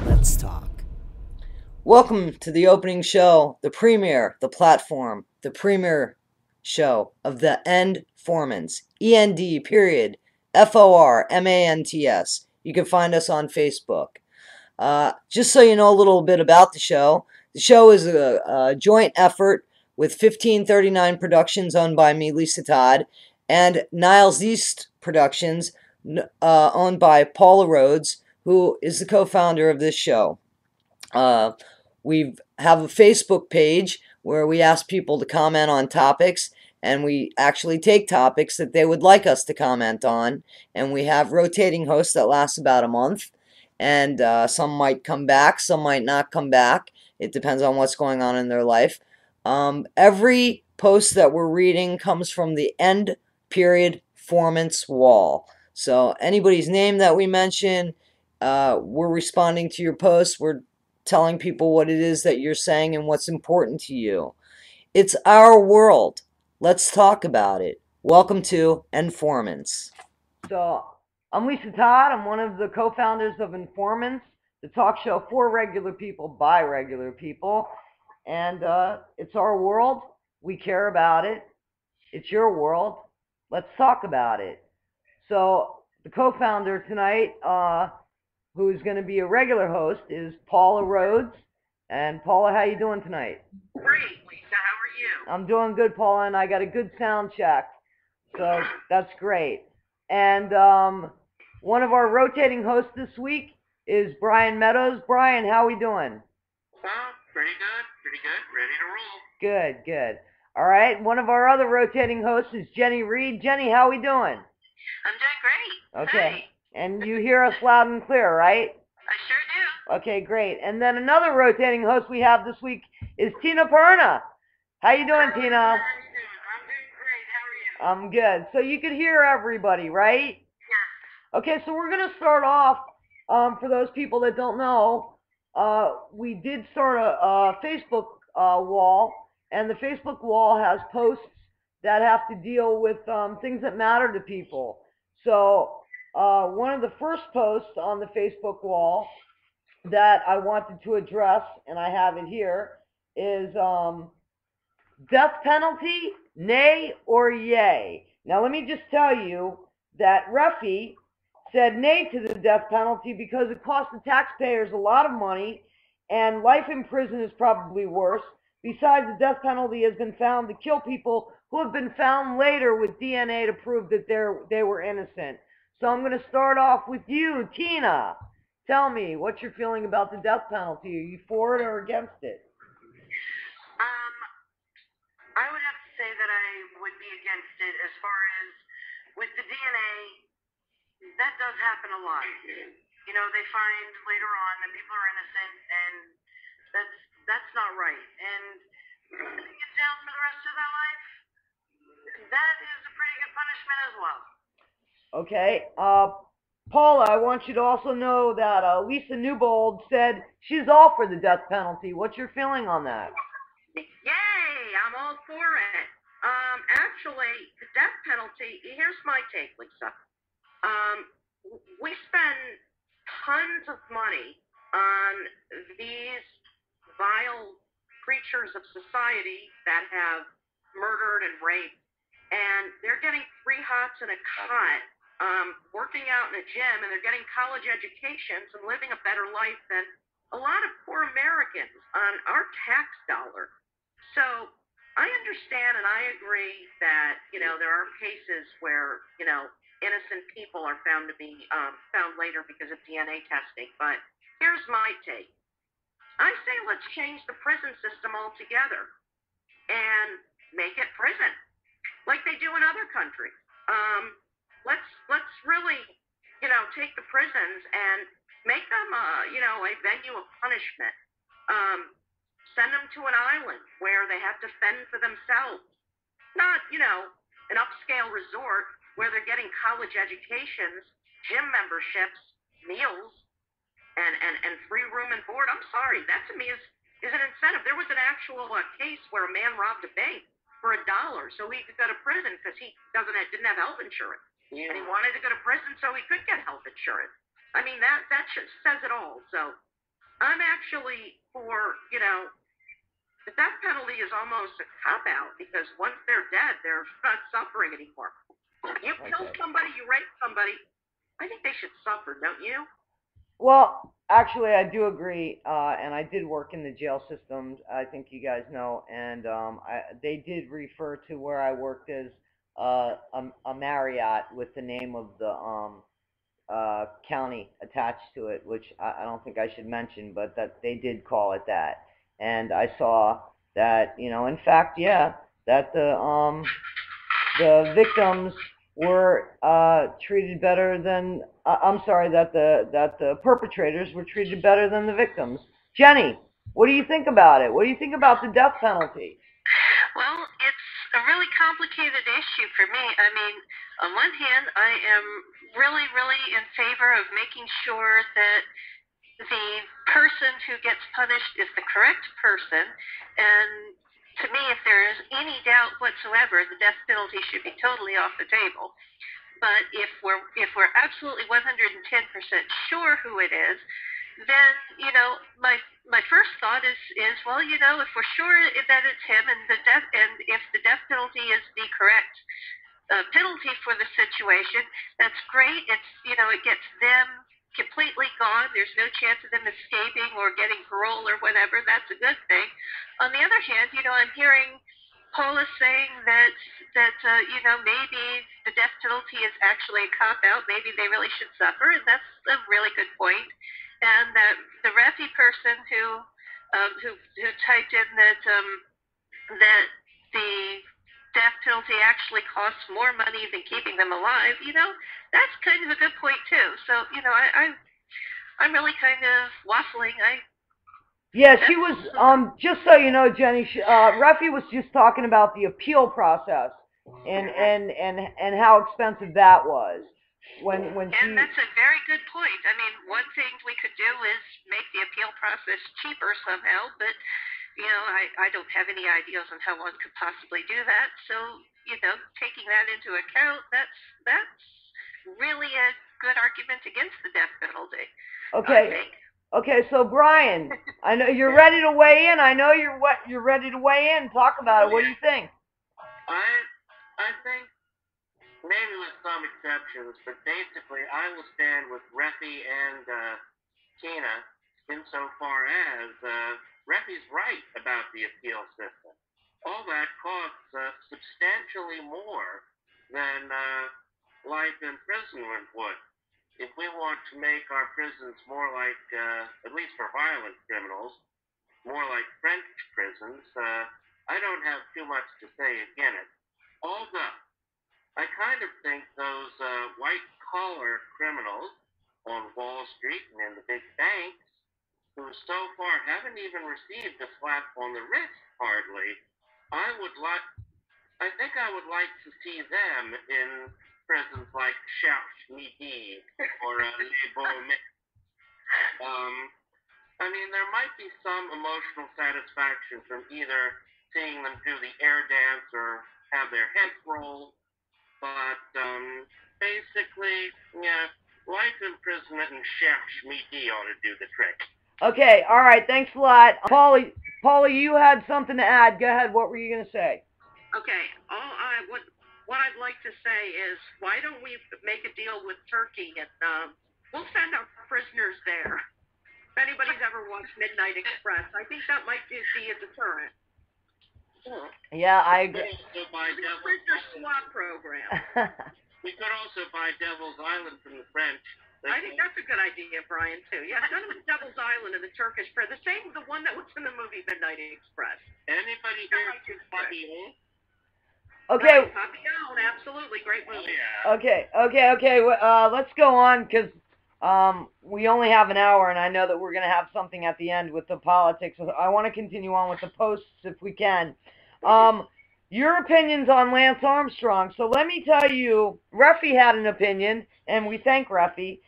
Let's talk. Welcome to the opening show, the premiere, the platform, the premiere show of the Endformants. END period FORMANTS. You can find us on Facebook. Just so you know a little bit about the show is a joint effort with 1539 Productions, owned by me, Lisa Todd, and Niles East Productions, owned by Paula Rhodes, who is the co-founder of this show. We have a Facebook page where we ask people to comment on topics, and we actually take topics that they would like us to comment on, and we have rotating hosts that last about a month, and some might come back, some might not come back. It depends on what's going on in their life. Every post that we're reading comes from the end period formants wall. So anybody's name that we mention, we're responding to your posts. We're telling people what it is that you're saying and what's important to you. It's our world. Let's talk about it. Welcome to Endformants. So, I'm Lisa Todd. I'm one of the co-founders of Endformants, the talk show for regular people by regular people. And it's our world. We care about it. It's your world. Let's talk about it. So, the co-founder tonight, who's going to be a regular host, is Paula Rhodes. And Paula, how you doing tonight? Great, Lisa. How are you? I'm doing good, Paula, and I got a good sound check, so that's great. And one of our rotating hosts this week is Brian Meadows. Brian, how are we doing? Pretty good. Ready to roll. Good, good. All right, one of our other rotating hosts is Jenny Reed. Jenny, how are we doing? I'm doing great. Okay. Hey. And you hear us loud and clear, right? I sure do. Okay, great. And then another rotating host we have this week is Tina Perna. How you doing, Tina? How are you doing? I'm doing great. How are you? I'm good. So you could hear everybody, right? Yes. Okay, so we're going to start off, for those people that don't know, we did start a Facebook wall, and the Facebook wall has posts that have to deal with things that matter to people. So one of the first posts on the Facebook wall that I wanted to address, and I have it here, is death penalty, nay or yay. Now let me just tell you that Refi said nay to the death penalty because it costs the taxpayers a lot of money, and life in prison is probably worse. Besides, the death penalty has been found to kill people who have been found later with DNA to prove that they were innocent. So I'm going to start off with you, Tina. Tell me what you're feeling about the death penalty. Are you for it or against it? I would have to say that I would be against it. As far as with the DNA, that does happen a lot. You know, they find later on that people are innocent, and that's not right. And if they get down for the rest of their life, that is a pretty good punishment as well. Okay. Paula, I want you to also know that Lisa Newbold said she's all for the death penalty. What's your feeling on that? Yay! I'm all for it. Actually, the death penalty, here's my take, Lisa. We spend tons of money on these vile creatures of society that have murdered and raped, and they're getting 3 hots and a cot, working out in a gym, and they're getting college educations and living a better life than a lot of poor Americans on our tax dollar. So I understand and I agree that, you know, there are cases where, you know, innocent people are found to be found later because of DNA testing. But here's my take. I say let's change the prison system altogether and make it prison, like they do in other countries. Let's really, you know, take the prisons and make them, you know, a venue of punishment. Send them to an island where they have to fend for themselves. Not, you know, an upscale resort where they're getting college educations, gym memberships, meals, and free room and board. I'm sorry, that to me is an incentive. There was an actual case where a man robbed a bank for $1 so he could go to prison because he didn't have health insurance. Yeah. And he wanted to go to prison so he could get health insurance. insurance. I mean, that says it all. So I'm actually for, the death penalty is almost a cop out because once they're dead, they're not suffering anymore. You kill somebody, you rape somebody, I think they should suffer, don't you? Well, actually, I do agree, and I did work in the jail systems. I think you guys know, and they did refer to where I worked as a Marriott with the name of the county attached to it, which I don't think I should mention, but that they did call it that. And I saw that, in fact, yeah, that the victims were treated better than I'm sorry, that the perpetrators were treated better than the victims. Jenny, what do you think about it? What do you think about the death penalty? Well, it's a really complicated issue for me. I mean, on one hand, I am really, really in favor of making sure that the person who gets punished is the correct person. And to me, if there is any doubt whatsoever, the death penalty should be totally off the table. But if we're absolutely 110% sure who it is, then my first thought is well, if we're sure that it's him, and if the death penalty is the correct penalty for the situation, that's great. It gets them completely gone. There's no chance of them escaping or getting parole or whatever. That's a good thing. On the other hand, I'm hearing Paula saying that maybe the death penalty is actually a cop out. Maybe they really should suffer, and that's a really good point. And that the Refi person who typed in that the death penalty actually costs more money than keeping them alive, that's kind of a good point too. So I'm really kind of waffling. Yeah, she was. Just so you know, Jenny, Refi was just talking about the appeal process and how expensive that was when she. And that's a very good point. I mean, one thing we could do is make the appeal process cheaper somehow, but I don't have any ideas on how one could possibly do that. So taking that into account, that's really a good argument against the death penalty. Okay. I think. Okay, so Brian, I know you're ready to weigh in. I know you're ready to weigh in. Talk about it. What do you think? I think maybe with some exceptions, but basically I will stand with Refi and Tina insofar as Refi's right about the appeal system. All that costs substantially more than life imprisonment would. If we want to make our prisons more like, at least for violent criminals, more like French prisons, I don't have too much to say against it. Although, I kind of think those white-collar criminals on Wall Street and in the big banks, who so far haven't even received a slap on the wrist, hardly, I think I would like to see them in prisons like Cherche Midi or Les Beaumets. I mean, there might be some emotional satisfaction from either seeing them do the air dance or have their heads rolled, but basically, yeah, life imprisonment and Cherche Midi ought to do the trick. Okay, all right, thanks a lot. Paulie, you had something to add. Go ahead. What were you going to say? Okay, what I'd like to say is, why don't we make a deal with Turkey and we'll send our prisoners there. If anybody's ever watched Midnight Express, I think that might be a deterrent. Yeah, I agree. Prisoner swap program. We could also buy Devil's Island from the French. I think that's a good idea, Brian, too. Yeah, send them to Devil's Island and the Turkish prayer. The same, the one that was in the movie Midnight Express. Anybody here to Papillon? Okay. Right, Papillon, absolutely, great movie. Oh, Okay. yeah. Let's go on because we only have an hour, and I know that we're going to have something at the end with the politics. I want to continue on with the posts if we can. Your opinions on Lance Armstrong. So let me tell you, Refi had an opinion, and we thank Refi.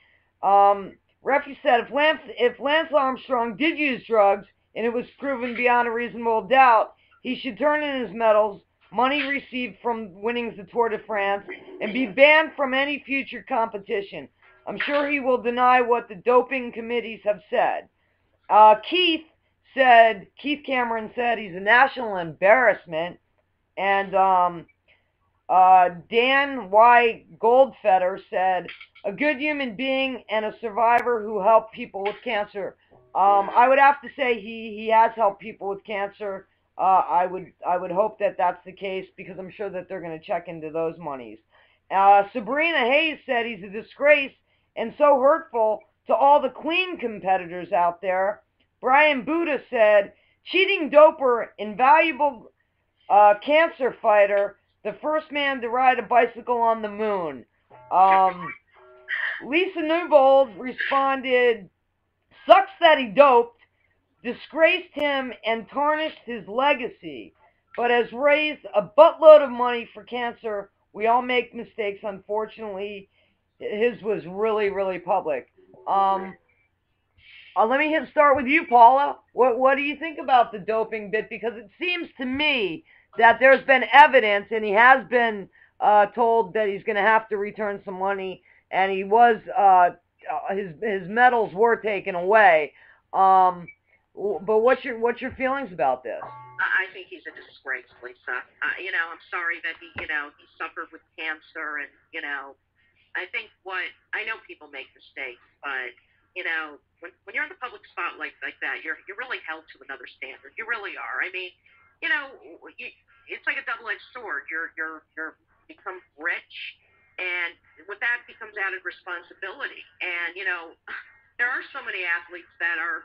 Refi said if Lance Armstrong did use drugs and it was proven beyond a reasonable doubt, he should turn in his medals, money received from winning the Tour de France, and be banned from any future competition. I'm sure he will deny what the doping committees have said. Keith Cameron said he's a national embarrassment, and Dan Y. Goldfeder said, a good human being and a survivor who helped people with cancer. I would have to say he has helped people with cancer. I would hope that that's the case because I'm sure that they're going to check into those monies. Sabrina Hayes said he's a disgrace and so hurtful to all the clean competitors out there. Brian Buddha said, cheating doper, invaluable cancer fighter, the first man to ride a bicycle on the moon. Lisa Newbold responded, sucks that he doped, disgraced him and tarnished his legacy, but has raised a buttload of money for cancer. We all make mistakes, unfortunately. His was really, really public. Let me start with you, Paula. What do you think about the doping bit? Because it seems to me that there's been evidence, and he has been told that he's going to have to return some money, and he was his medals were taken away. But what's your feelings about this? I think he's a disgrace, Lisa. I'm sorry that he suffered with cancer, and I think I know people make mistakes, but when you're in the public spotlight like that, you're really held to another standard. You really are. I mean, it's like a double-edged sword. You're become rich, and with that becomes added responsibility. And there are so many athletes that have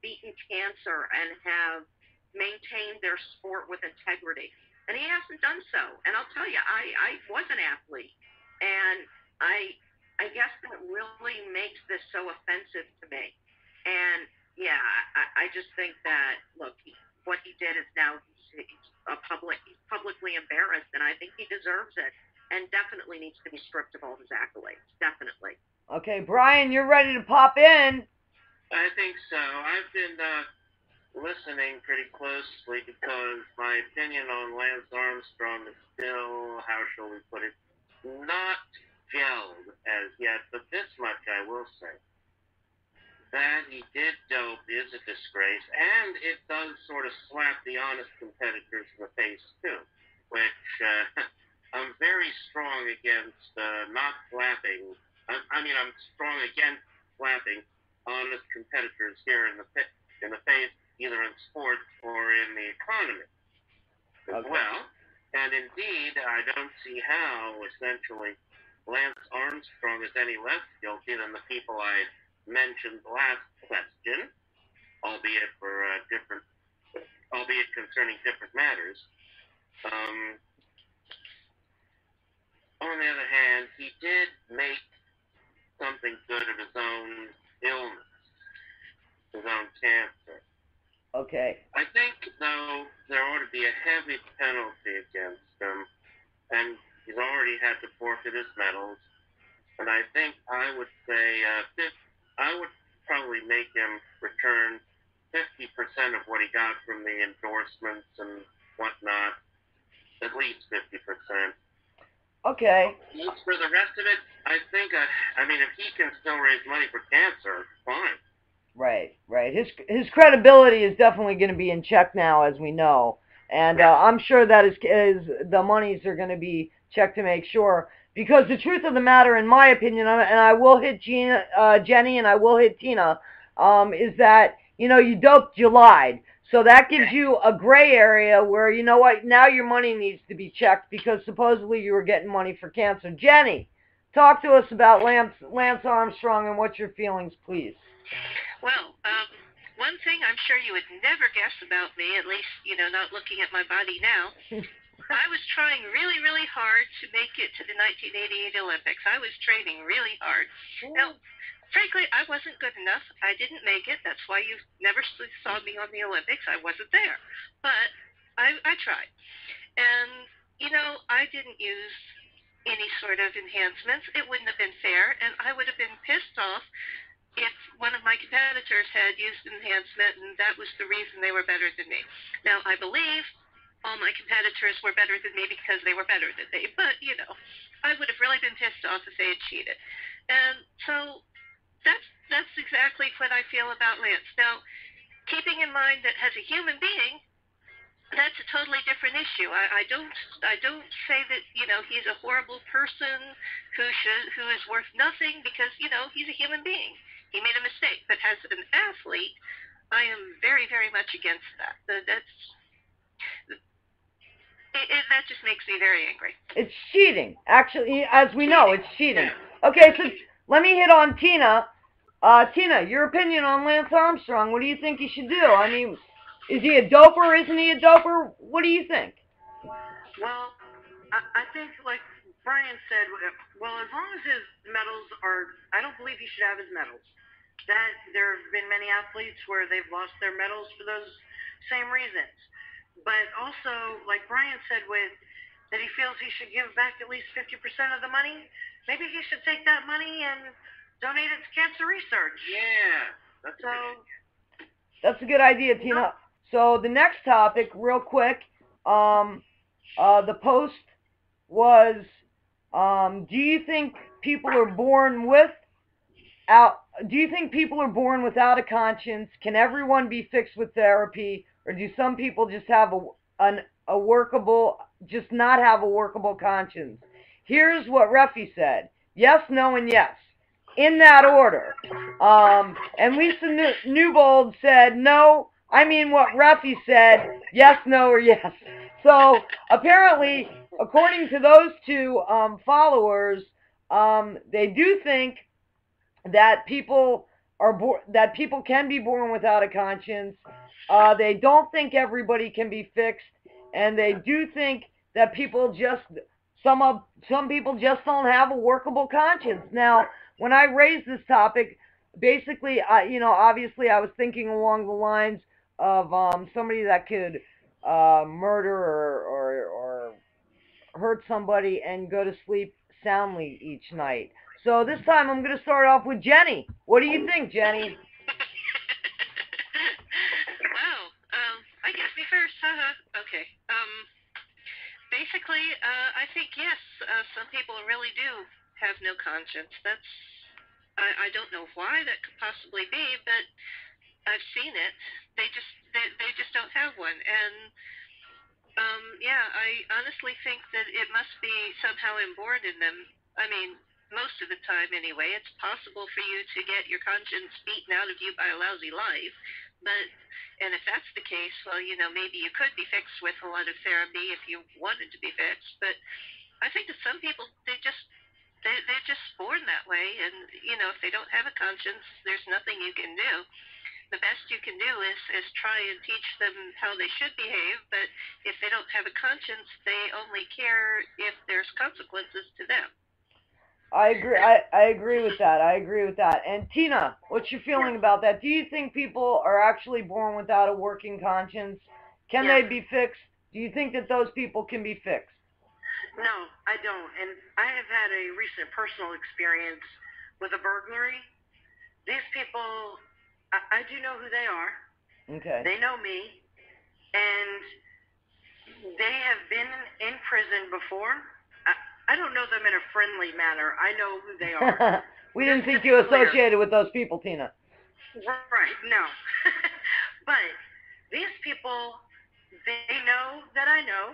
beaten cancer and have maintained their sport with integrity, and he hasn't done so. And I'll tell you, I was an athlete, and I guess that really makes this so offensive to me. And yeah, I just think that look, what he did is now he's publicly embarrassed, and I think he deserves it, and definitely needs to be stripped of all his accolades. Definitely. Okay, Brian, you're ready to pop in. I think so. I've been listening pretty closely because my opinion on Lance Armstrong is still, how shall we put it, not gelled as yet. But this much I will say. That he did dope is a disgrace, and it does sort of slap the honest competitors in the face, too, which I'm very strong against not slapping. I'm strong against slapping honest competitors here in the face, either in sports or in the economy as well. And indeed, I don't see how, essentially, Lance Armstrong is any less guilty than the people I mentioned last question, albeit concerning different matters. On the other hand, he did make something good of his own illness, his own cancer. Okay. I think, though, there ought to be a heavy penalty against him, and he's already had to forfeit his medals. And I think I would say I would probably make him return 50% of what he got from the endorsements and whatnot, at least 50%. Okay. As for the rest of it, I think, if he can still raise money for cancer, fine. Right. His credibility is definitely going to be in check now, as we know, and I'm sure that the monies are going to be checked to make sure. Because the truth of the matter, in my opinion, and I will hit Jenny, and I will hit Tina, is that you doped, you lied. So that gives you a gray area where now your money needs to be checked because supposedly you were getting money for cancer. Jenny, talk to us about Lance Armstrong and what's your feelings, please. Well, one thing I'm sure you would never guess about me, at least, not looking at my body now, I was trying really, really hard to make it to the 1988 Olympics. I was training really hard. Now, frankly, I wasn't good enough. I didn't make it. That's why you never saw me on the Olympics. I wasn't there. But I tried. And, I didn't use any sort of enhancements. It wouldn't have been fair, and I would have been pissed off if one of my competitors had used enhancement and that was the reason they were better than me. Now, I believe all my competitors were better than me because they were better than me. But, I would have really been pissed off if they had cheated. And so that's exactly what I feel about Lance. Now, keeping in mind that as a human being, that's a totally different issue. I don't say that he's a horrible person who is worth nothing because he's a human being. He made a mistake, but as an athlete, I am very very much against that. That just makes me very angry. It's cheating. Actually, as we know, it's cheating. Okay, so let me hit on Tina. Tina, your opinion on Lance Armstrong. What do you think he should do? I mean, is he a doper? Isn't he a doper? What do you think? Well, I think, like Brian said, well, as long as his medals are, I don't believe he should have his medals. That there have been many athletes where they've lost their medals for those same reasons. But also, like Brian said, with that he feels he should give back at least 50% of the money. Maybe he should take that money and donate it to cancer research. Yeah, that's a good idea, Tina. So the next topic, real quick, the post was, do you think people are born do you think people are born without a conscience? Can everyone be fixed with therapy, or do some people just have just not have a workable conscience? Here's what Refi said: yes, no, and yes, in that order. And Lisa Newbold said no. I mean what Refi said: yes, no, or yes. So apparently, according to those two followers, they do think that people can be born without a conscience. They don't think everybody can be fixed, and they do think that some people just don't have a workable conscience. Now, when I raised this topic, basically, obviously, I was thinking along the lines of somebody that could murder or hurt somebody and go to sleep soundly each night. So this time I'm going to start off with Jenny. What do you think, Jenny? Wow. I guess me first. Okay. Basically, I think yes. Some people really do have no conscience. I don't know why that could possibly be, but I've seen it. They just don't have one, and yeah, I honestly think that it must be somehow inborn in them. I mean, most of the time anyway. It's possible for you to get your conscience beaten out of you by a lousy life, but and if that's the case, well, maybe you could be fixed with a lot of therapy if you wanted to be fixed. But I think that some people they're just born that way, and if they don't have a conscience, there's nothing you can do. The best you can do is try and teach them how they should behave, but if they don't have a conscience, they only care if there's consequences to them. I agree. I agree with that. I agree with that. And Tina, what's your feeling about that? Do you think people are actually born without a working conscience? Can they be fixed? Do you think that those people can be fixed? No, I don't. And I have had a recent personal experience with a burglary. These people, I do know who they are. Okay. They know me, and they have been in prison before. I don't know them in a friendly manner. I know who they are. We didn't think you associated with those people, Tina. Right, no. But these people, they know that I know.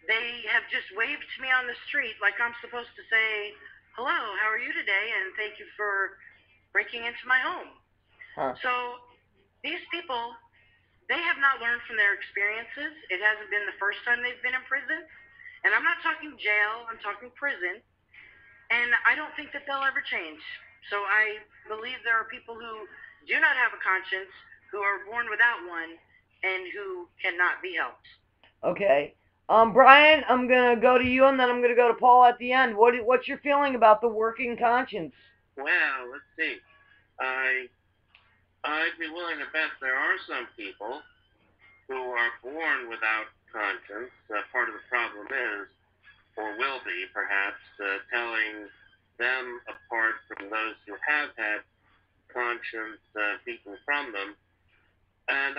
They have just waved to me on the street like I'm supposed to say, hello, how are you today? And thank you for breaking into my home. Huh. So these people, they have not learned from their experiences. It hasn't been the first time they've been in prison. And I'm not talking jail, I'm talking prison. And I don't think that they'll ever change. So I believe there are people who do not have a conscience, who are born without one, and who cannot be helped. Okay. Brian, I'm gonna go to you, and then I'm gonna go to Paul at the end. What's your feeling about the working conscience? Well, let's see. I'd be willing to bet there are some people who are born without conscience. Part of the problem is, or will be perhaps, telling them apart from those who have had conscience beaten from them. And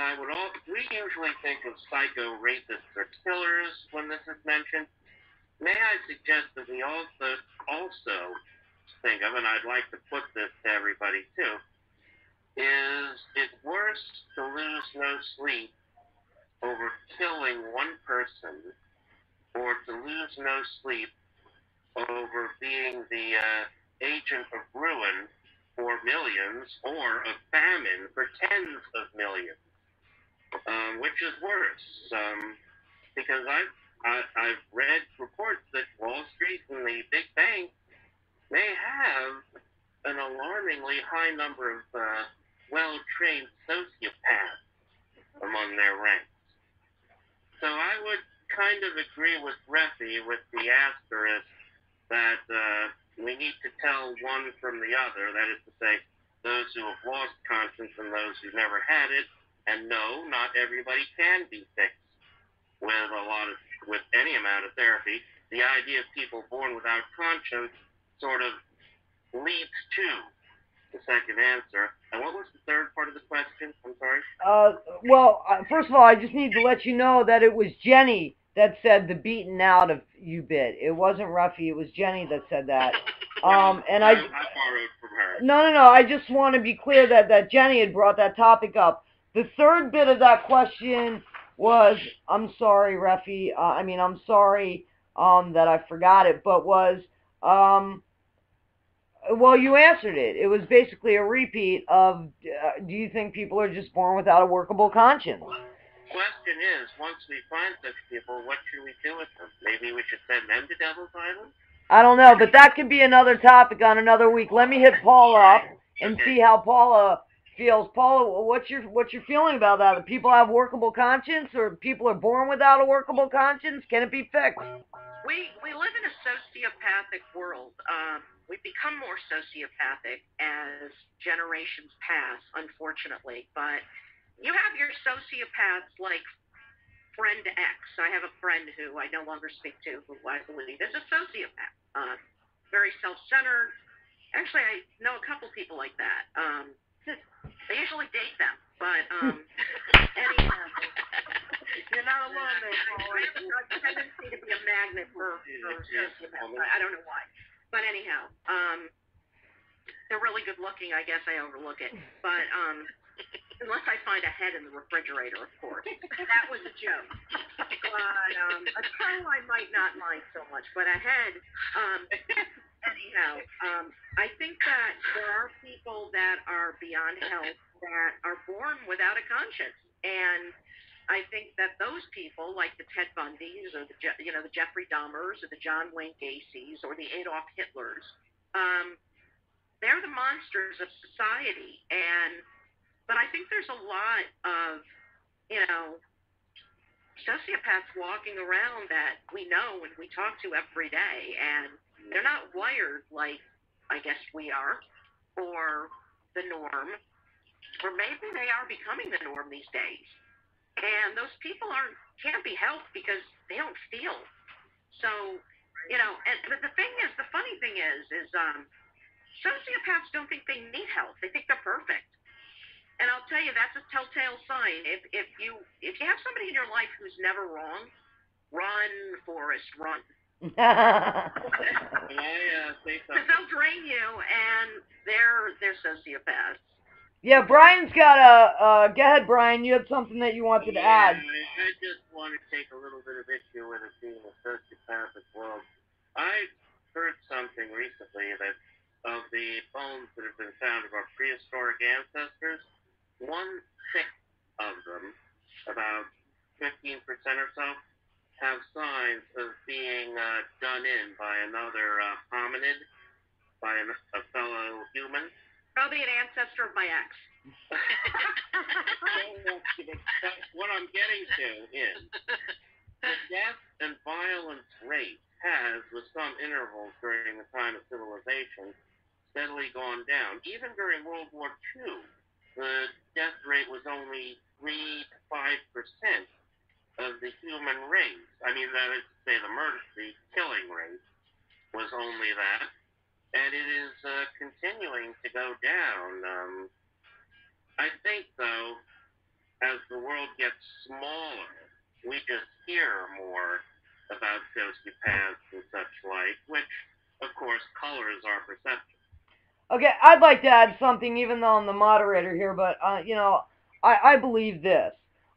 we usually think of psycho rapists or killers when this is mentioned. May I suggest that we also think of, and I'd like to put this to everybody too, is it worse to lose no sleep over killing one person or to lose no sleep over being the agent of ruin for millions or of famine for tens of millions? Which is worse? Because I've read reports that Wall Street and the big banks may have an alarmingly high number of well-trained sociopaths among their ranks. So I would kind of agree with Refi with the asterisk that we need to tell one from the other. That is to say, those who have lost conscience and those who never had it. And no, not everybody can be fixed with any amount of therapy. The idea of people born without conscience sort of leads to the second answer. And what was the third part of the question? I'm sorry. Well, first of all, I just need to let you know that it was Jenny that said the beaten out of you bit. It wasn't Ruffy. It was Jenny that said that. And I borrowed from her. No. I just want to be clear that Jenny had brought that topic up. The third bit of that question was, I'm sorry, Ruffy. I'm sorry that I forgot it, but was well, you answered it. It was basically a repeat of, do you think people are just born without a workable conscience? Question is, once we find such people, what should we do with them? Maybe we should send them to Devil's Island? I don't know, but that could be another topic on another week. Let me hit Paula up and see how Paula feels. Paula, what's your feeling about that? Do people have workable conscience, or people are born without a workable conscience? Can it be fixed? We live in a sociopathic world. We become more sociopathic as generations pass, unfortunately. But you have your sociopaths like friend X. I have a friend who I no longer speak to, who I believe is a sociopath. Very self-centered. Actually, I know a couple people like that. They usually date them, but anyhow, you're not alone there, Paul. I have a tendency to be a magnet for sociopaths. I don't know why, but anyhow, they're really good looking. I guess I overlook it, but unless I find a head in the refrigerator, of course. That was a joke. But a toe I might not mind so much, but a head. Anyhow, I think that there are people that are beyond help that are born without a conscience, and I think that those people, like the Ted Bundys or the Jeffrey Dahmers or the John Wayne Gacy's or the Adolf Hitlers, they're the monsters of society. But I think there's a lot of sociopaths walking around that we know and we talk to every day, and they're not wired like I guess we are, or the norm, or maybe they are becoming the norm these days. And those people can't be helped because they don't steal. So, but the funny thing is sociopaths don't think they need help. They think they're perfect. And I'll tell you, that's a telltale sign. If you have somebody in your life who's never wrong, run, Forrest, run. Can I say something? Because they'll drain you, and they're sociopaths. Yeah, Brian's got go ahead, Brian. You had something that you wanted to add. I just want to take a little bit of issue with it being a sociopathic world. I heard something recently that of the bones that have been found of our prehistoric ancestors, 1/6 of them, about 15% or so, have signs of being done in by another hominid, by a fellow human. Probably an ancestor of my ex. What I'm getting to is the death and violence rate has, with some intervals during the time of civilization, steadily gone down. Even during World War II, the death rate was only 3 to 5% of the human race. I mean, that is to say, the killing rate was only that, and it is continuing to go down. I think, though, as the world gets smaller, we just hear more about sociopaths and such like, which, of course, colors our perception. Okay, I'd like to add something, even though I'm the moderator here, but I believe this.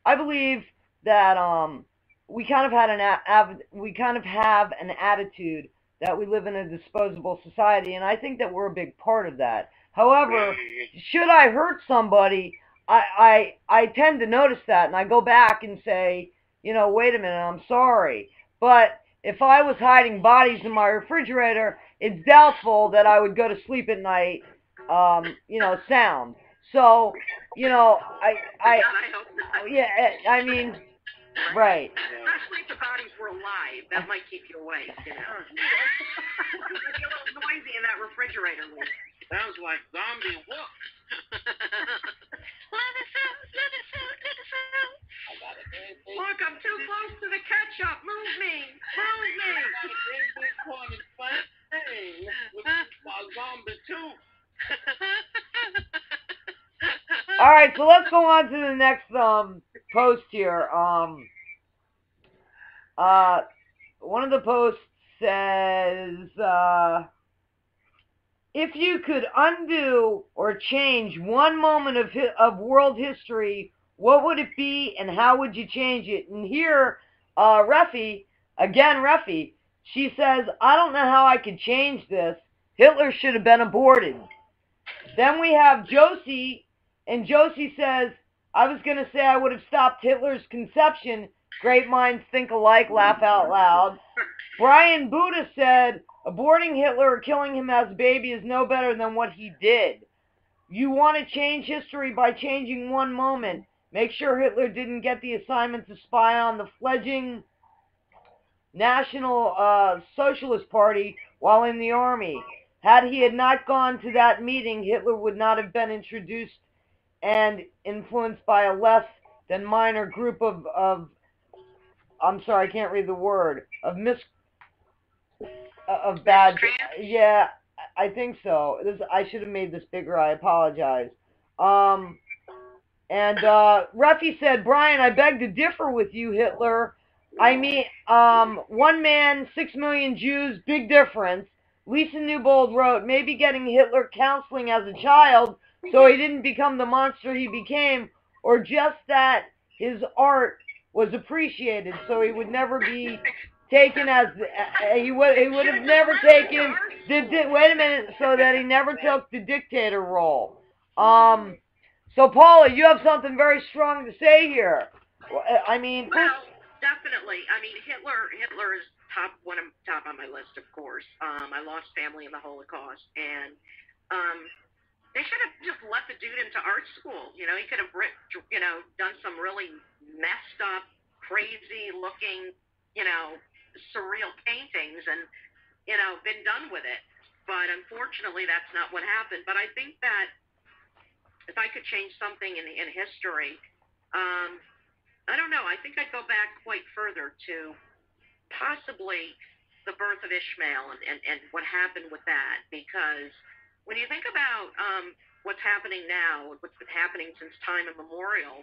I believe that we kind of had we kind of have an attitude that we live in a disposable society, and I think that we're a big part of that. However, should I hurt somebody, I tend to notice that, and I go back and say, wait a minute, I'm sorry. But if I was hiding bodies in my refrigerator, it's doubtful that I would go to sleep at night, sound. So, God, I hope not. yeah, I mean, right. Especially if the bodies were alive, that might keep you awake. Might be a little noisy in that refrigerator. Sounds like zombie whoop. Let us out, let us out, let us out. Look, I'm too close to the ketchup. Move me. Move me. Hey, zombie too. All right, so let's go on to the next post here. One of the posts says, if you could undo or change one moment of world history, what would it be, and how would you change it? And here, Reffy, she says, I don't know how I could change this. Hitler should have been aborted. Then we have Josie, and Josie says, I was going to say I would have stopped Hitler's conception. Great minds think alike, laugh out loud. Brian Buddha said, aborting Hitler or killing him as a baby is no better than what he did. You want to change history by changing one moment. Make sure Hitler didn't get the assignment to spy on the fledgling National Socialist Party while in the army. Had he not gone to that meeting, Hitler would not have been introduced and influenced by a less than minor group of I'm sorry, I can't read the word, of bad, yeah, I think so. I should have made this bigger, I apologize. And Ruffy said, Brian, I beg to differ with you, Hitler. I mean, one man, 6 million Jews, big difference. Lisa Newbold wrote, maybe getting Hitler counseling as a child so he didn't become the monster he became, or just that his art was appreciated so he would never be taken as, he would have never taken, wait a minute, so that he never took the dictator role. So, Paula, you have something very strong to say here. I mean, well, definitely. I mean, Hitler is top on my list, of course. I lost family in the Holocaust, and they should have just let the dude into art school. He could have, done some really messed up, crazy looking, surreal paintings, and been done with it. But unfortunately, that's not what happened. But I think that if I could change something in history, I don't know. I think I'd go back quite further to possibly the birth of Ishmael and what happened with that. Because when you think about what's happening now, what's been happening since time immemorial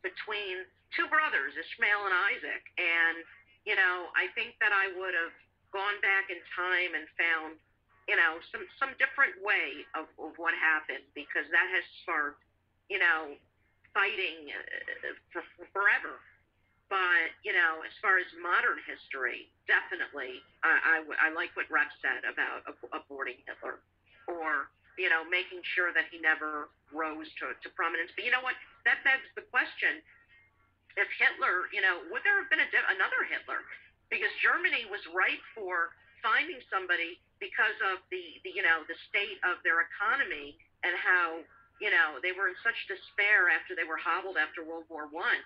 between two brothers, Ishmael and Isaac, and I think that I would have gone back in time and found some different way of what happened, because that has sparked fighting forever. But as far as modern history, definitely, I like what Rex said about aborting Hitler, or making sure that he never rose to prominence. But you know what? That begs the question: if Hitler, would there have been another Hitler? Because Germany was ripe for finding somebody because of the state of their economy, and how they were in such despair after they were hobbled after World War I.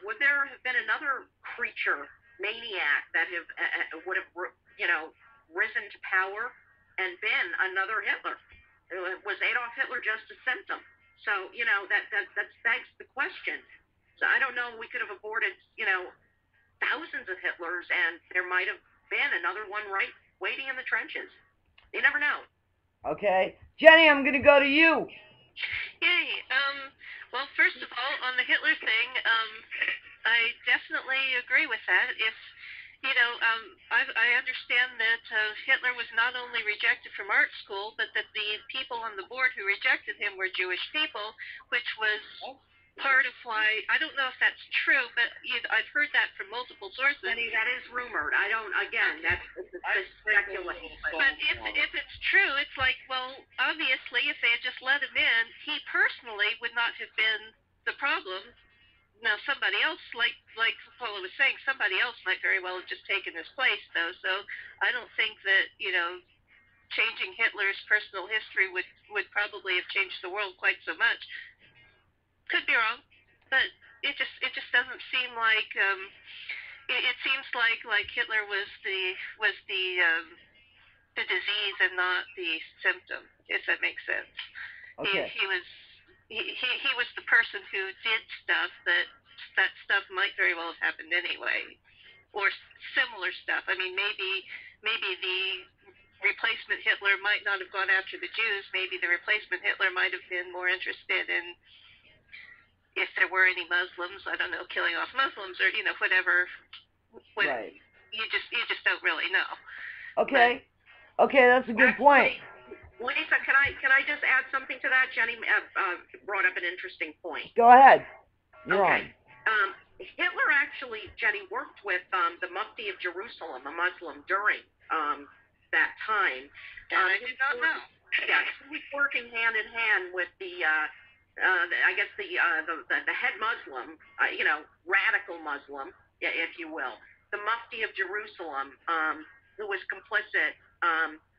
Would there have been another creature, maniac, that would have risen to power and been another Hitler? Was Adolf Hitler just a symptom? So that begs the question. So I don't know. We could have aborted thousands of Hitlers, and there might have been another one right waiting in the trenches. You never know. Okay, Jenny, I'm gonna go to you. Yay. Well, first of all, on the Hitler thing, I definitely agree with that. If I understand that Hitler was not only rejected from art school, but that the people on the board who rejected him were Jewish people, which was part of why, I don't know if that's true, but I've heard that from multiple sources. That is rumored. I don't, again, that's speculation. But if it's true, it's like, well, obviously, if they had just let him in, he personally would not have been the problem. Now, somebody else, like Paula was saying, somebody else might very well have just taken his place, though. So I don't think that, changing Hitler's personal history would probably have changed the world quite so much. Could be wrong, but it just doesn't seem like it seems like Hitler was the disease and not the symptom, if that makes sense. Okay. He was the person who did stuff that stuff might very well have happened anyway, or similar stuff. I mean, maybe the replacement Hitler might not have gone after the Jews. Maybe the replacement Hitler might have been more interested in, if there were any Muslims, I don't know, killing off Muslims or whatever. Right. You just don't really know. Okay. Okay, that's a good point. Lisa, can I just add something to that? Jenny brought up an interesting point. Go ahead. You're okay. on. Hitler actually, Jenny, worked with the Mufti of Jerusalem, a Muslim, during that time. I did not know. Yeah, he was working hand in hand with I guess the head Muslim, radical Muslim, if you will, the Mufti of Jerusalem, who was complicit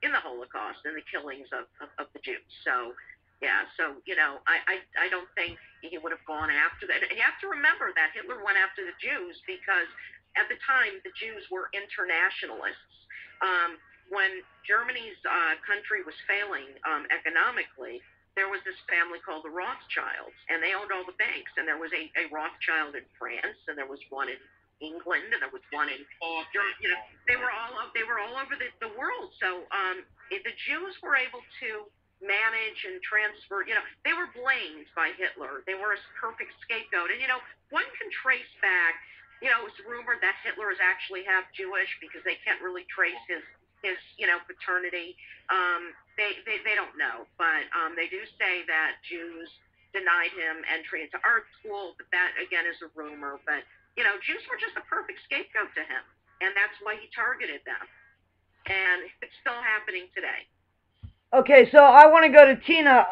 in the Holocaust and the killings of the Jews. So, yeah, I don't think he would have gone after that. And you have to remember that Hitler went after the Jews because at the time the Jews were internationalists. When Germany's country was failing economically, there was this family called the Rothschilds, and they owned all the banks. And there was a Rothschild in France, and there was one in England, and there was one in Germany. They were all over the world. So the Jews were able to manage and transfer. They were blamed by Hitler. They were a perfect scapegoat. And one can trace back. It's rumored that Hitler is actually half Jewish because they can't really trace his paternity. They don't know, but they do say that Jews denied him entry into art school, but that again is a rumor. But Jews were just a perfect scapegoat to him, and that's why he targeted them. And it's still happening today. Okay, so I want to go to Tina.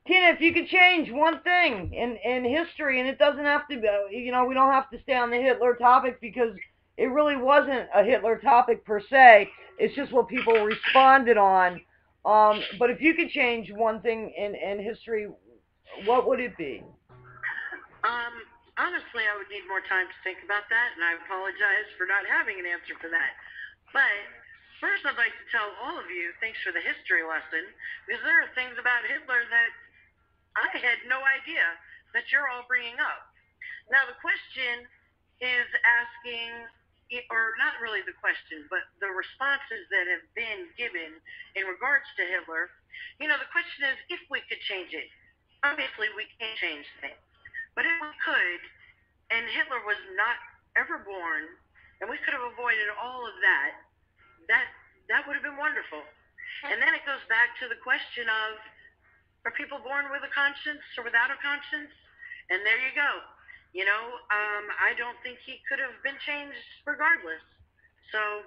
Tina, if you could change one thing in history, and it doesn't have to be, we don't have to stay on the Hitler topic because it really wasn't a Hitler topic per se. It's just what people responded on. But if you could change one thing in history, what would it be? Honestly, I would need more time to think about that, and I apologize for not having an answer for that. But first, I'd like to tell all of you, thanks for the history lesson, because there are things about Hitler that I had no idea that you're all bringing up. Now, the question is asking, or not really the question, but the responses that have been given in regards to Hitler. The question is if we could change it. Obviously, we can't change things. But if we could, and Hitler was not ever born, and we could have avoided all of that would have been wonderful. And then it goes back to the question of, are people born with a conscience or without a conscience? And there you go. I don't think he could have been changed regardless. So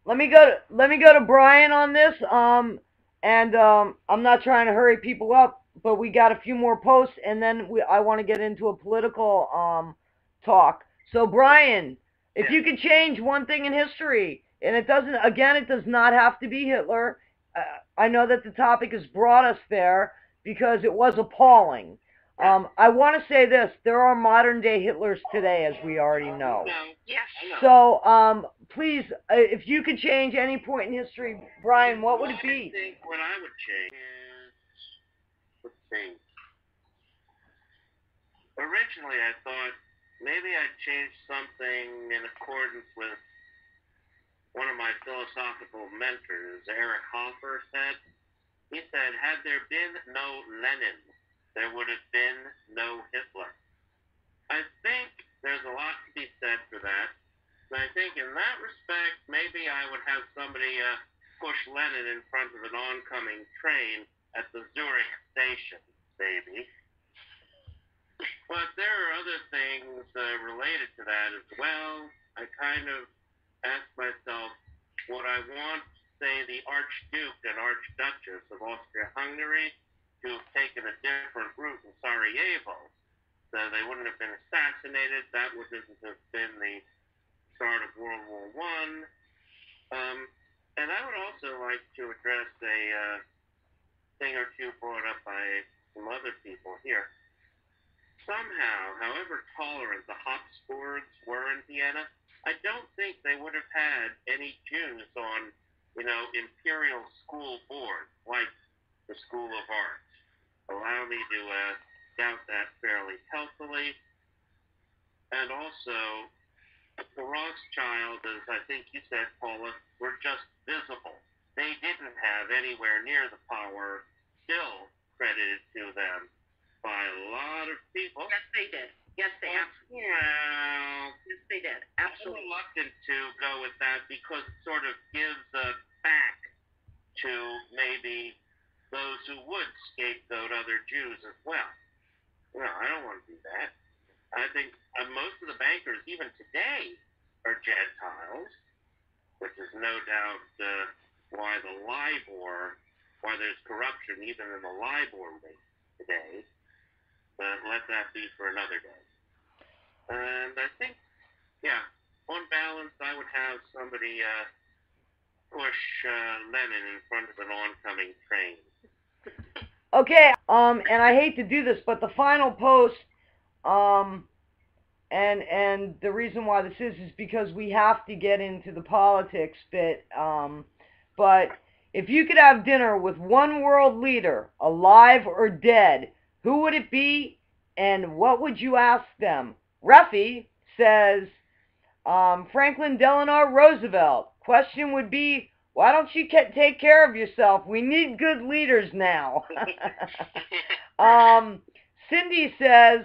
let me go to Brian on this. I'm not trying to hurry people up, but we got a few more posts, and then I want to get into a political talk. So Brian, if you could change one thing in history, and it does not have to be Hitler. I know that the topic has brought us there because it was appalling. I want to say this: there are modern day Hitlers today, as we already know. Yes. So, please, if you could change any point in history, Brian, what would it be? I think what I would change is, let's see. Originally, I thought maybe I'd change something in accordance with one of my philosophical mentors, Eric Hoffer, said. He said, had there been no Lenin, there would have been no Hitler. I think there's a lot to be said for that. And I think in that respect, maybe I would have somebody push Lenin in front of an oncoming train at the Zurich station, maybe. But there are other things related to that as well. I kind of ask myself, would I want, say, the Archduke and Archduchess of Austria-Hungary to have taken a different route in Sarajevo? So they wouldn't have been assassinated. That wouldn't have been the start of World War I. And I would also like to address a thing or two brought up by some other people here. Somehow, however tolerant the Habsburgs were in Vienna, I don't think they would have had any Jews on, imperial school boards like the School of Art. Allow me to doubt that fairly healthily. And also, the Rothschilds, as I think you said, Paula, were just visible. They didn't have anywhere near the power still credited to them by a lot of people. Yes, they did. Yes, they absolutely. Well, yes, they did. Absolutely. I'm reluctant to go with that because it sort of gives back to maybe those who would scapegoat other Jews as well. No, I don't want to do that. I think most of the bankers, even today, are Gentiles, which is no doubt why there's corruption even in the LIBOR rate today. But let that be for another day. And I think, on balance, I would have somebody push Lenin in front of an oncoming train. Okay, and I hate to do this, but the final post, and the reason why this is because we have to get into the politics bit, but if you could have dinner with one world leader, alive or dead, who would it be, and what would you ask them? Reffy says, Franklin Delano Roosevelt. Question would be, why don't you take care of yourself? We need good leaders now. Cindy says,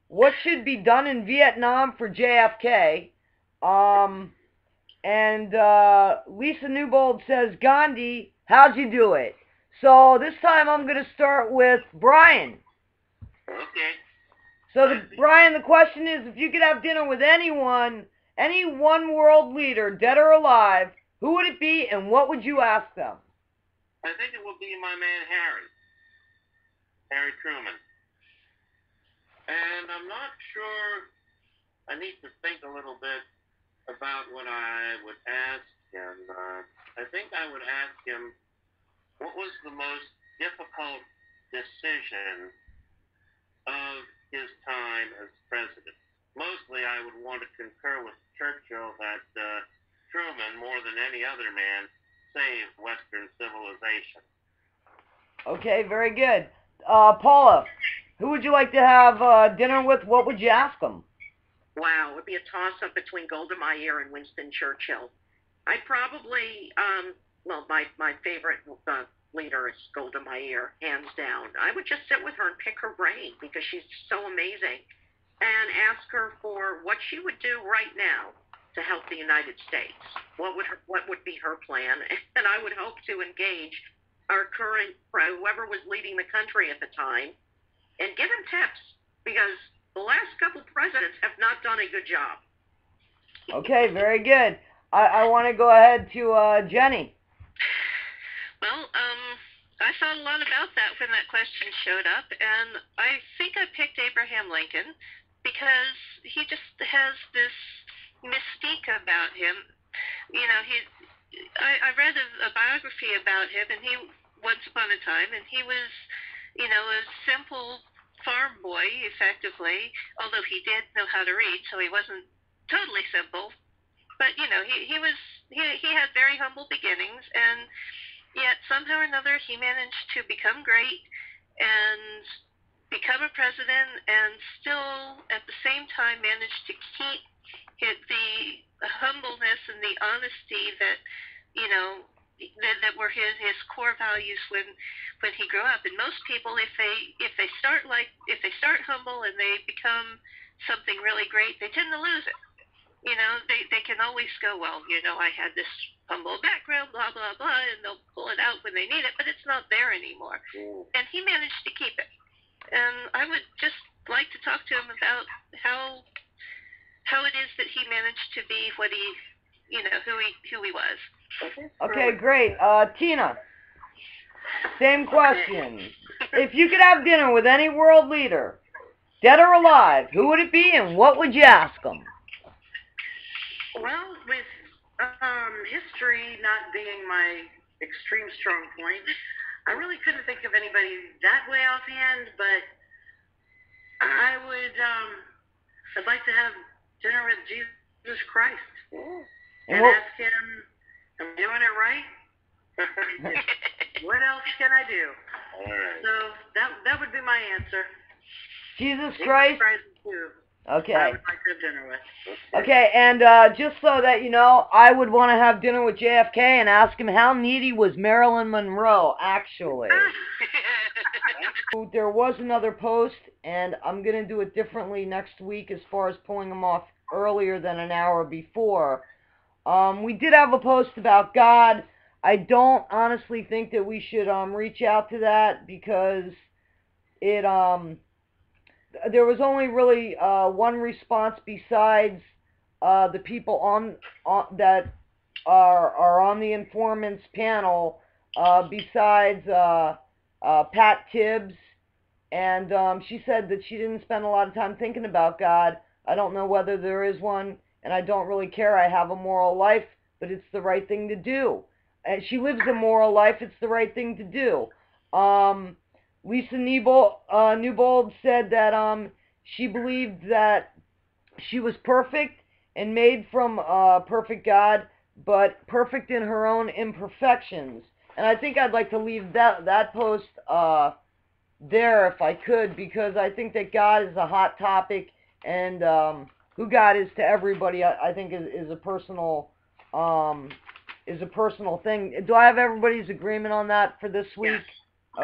what should be done in Vietnam for JFK? And Lisa Newbold says, Gandhi, how'd you do it? So this time I'm going to start with Brian. Okay. So, Brian, the question is, if you could have dinner with anyone, any one world leader, dead or alive, who would it be and what would you ask them? I think it would be my man Harry Truman. And I'm not sure, I need to think a little bit about what I would ask him. I think I would ask him, what was the most difficult decision of his time as president? Mostly I would want to concur with Churchill that Truman, more than any other man, saved Western civilization. Okay, very good. Paula, who would you like to have dinner with? What would you ask them? Wow, it would be a toss-up between Golda Meir and Winston Churchill. I'd probably, my favorite leader is Golda Meir, hands down. I would just sit with her and pick her brain because she's so amazing, and ask her for what she would do right now to help the United States. What would be her plan? And I would hope to engage our current, whoever was leading the country at the time, and give him tips, because the last couple presidents have not done a good job. Okay, very good. I want to go ahead to Jenny. Well, I thought a lot about that when that question showed up, and I think I picked Abraham Lincoln because he just has this mystique about him. I read a biography about him, and he, once upon a time, and he was, a simple farm boy, effectively, although he did know how to read, so he wasn't totally simple. But, he had very humble beginnings, and yet somehow or another he managed to become great and become a president, and still at the same time managed to keep the humbleness and the honesty that that were his core values when he grew up. And most people, if they start humble and they become something really great, they tend to lose it. They can always go, well, I had this humble background, blah, blah, blah, and they'll pull it out when they need it, but it's not there anymore. And he managed to keep it. And I would just like to talk to him about how it is that he managed to be what he, who he was. Okay, great. Tina, same question. If you could have dinner with any world leader, dead or alive, who would it be and what would you ask them? Well, with history not being my extreme strong point, I really couldn't think of anybody that way offhand, but I'd like to have dinner with Jesus Christ and ask him, am I doing it right? What else can I do? All right. So that would be my answer. Jesus Christ? Too. Okay. I would like to have dinner with. Okay, and just so that you know, I would want to have dinner with JFK and ask him how needy was Marilyn Monroe, actually. There was another post, and I'm going to do it differently next week as far as pulling them off earlier than an hour before. We did have a post about God. I don't honestly think that we should reach out to that because it there was only really one response besides the people that are on the Endformants panel, besides Pat Tibbs, and she said that she didn't spend a lot of time thinking about God. I don't know whether there is one, and I don't really care. I have a moral life, but it's the right thing to do. And she lives a moral life. It's the right thing to do. Lisa Newbold said that she believed that she was perfect and made from perfect God, but perfect in her own imperfections. And I think I'd like to leave that post there if I could, because I think that God is a hot topic, and who God is to everybody, I think is a personal thing. Do I have everybody's agreement on that for this week? Yes.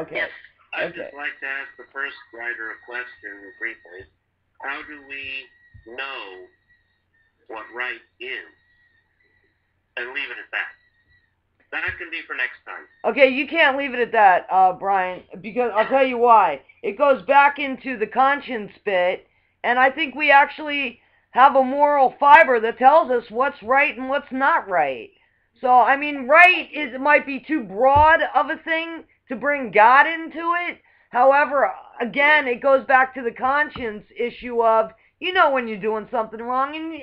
Okay. Yes. I'd Okay. just like to ask the first writer a question briefly. How do we know what right is? And leave it at that. That can be for next time. Okay, you can't leave it at that, Brian, because I'll tell you why. It goes back into the conscience bit, and I think we actually have a moral fiber that tells us what's right and what's not right. So, I mean, right might be too broad of a thing to bring God into it. However, again, it goes back to the conscience issue of, when you're doing something wrong, and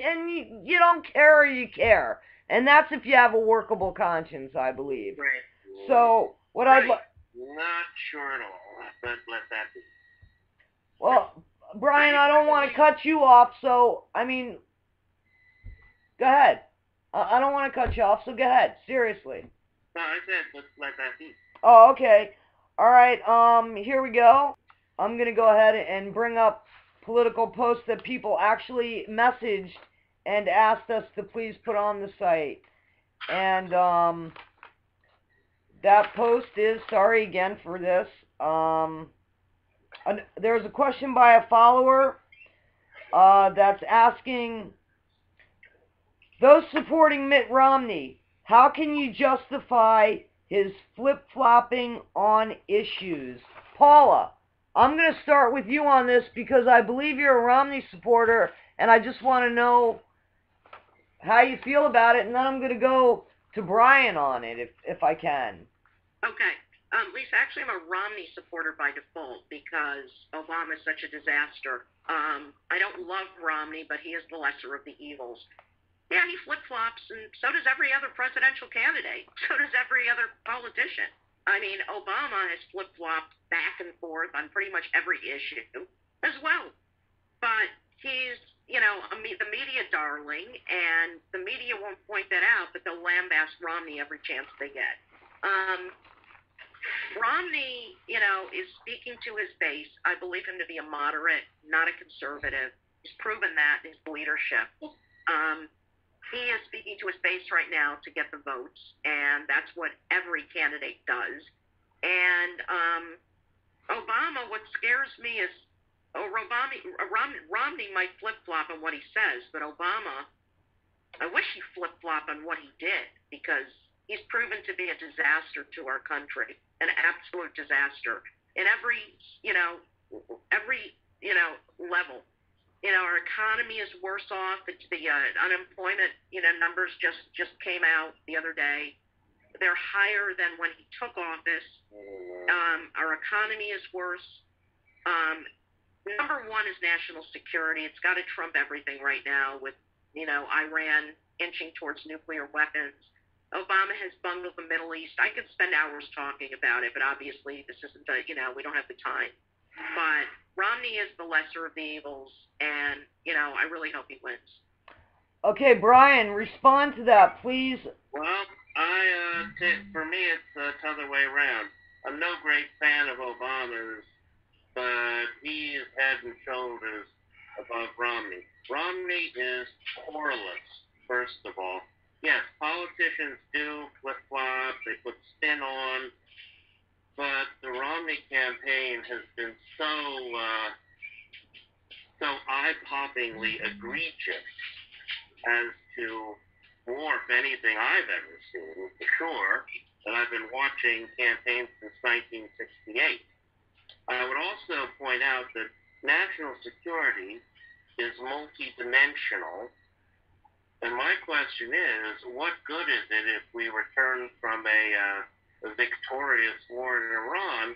you don't care or you care. And that's if you have a workable conscience, I believe. Right. So, what I'd like... Not sure at all, but let that be. Well, Brian, I don't want to cut you off, so, I mean, go ahead. I don't want to cut you off, so go ahead. Seriously. No, I said let's let that be. Oh, okay. All right, here we go. I'm going to go ahead and bring up political posts that people actually messaged and asked us to please put on the site. And, that post is, sorry again for this, there's a question by a follower, that's asking, those supporting Mitt Romney, how can you justify his flip-flopping on issues? Paula, I'm going to start with you on this because I believe you're a Romney supporter, and I just want to know how you feel about it, and then I'm going to go to Brian on it, if I can. Okay. Lisa, actually, I'm a Romney supporter by default because Obama is such a disaster. I don't love Romney, but he is the lesser of the evils. Yeah, he flip-flops, and so does every other presidential candidate. So does every other politician. I mean, Obama has flip-flopped back and forth on pretty much every issue as well. But he's, the media darling, and the media won't point that out, but they'll lambaste Romney every chance they get. Romney, is speaking to his base. I believe him to be a moderate, not a conservative. He's proven that in his leadership. he is speaking to his base right now to get the votes, and that's what every candidate does. And Obama, what scares me is, Romney might flip-flop on what he says, but Obama, I wish he flip-flop on what he did, because he's proven to be a disaster to our country, an absolute disaster in every level. Our economy is worse off. The unemployment, numbers just came out the other day. They're higher than when he took office. Our economy is worse. Number one is national security. It's got to trump everything right now with, Iran inching towards nuclear weapons. Obama has bungled the Middle East. I could spend hours talking about it, but obviously this isn't we don't have the time. But Romney is the lesser of the evils, and, I really hope he wins. Okay, Brian, respond to that, please. Well, for me, it's the other way around. I'm no great fan of Obama's, but he is head and shoulders above Romney. Romney is querulous, first of all. Yes, politicians do flip-flop, they put spin on, but the Romney campaign has been so eye-poppingly egregious as to dwarf anything I've ever seen, for sure, and I've been watching campaigns since 1968. I would also point out that national security is multidimensional, and my question is, what good is it if we return from a victorious war in Iran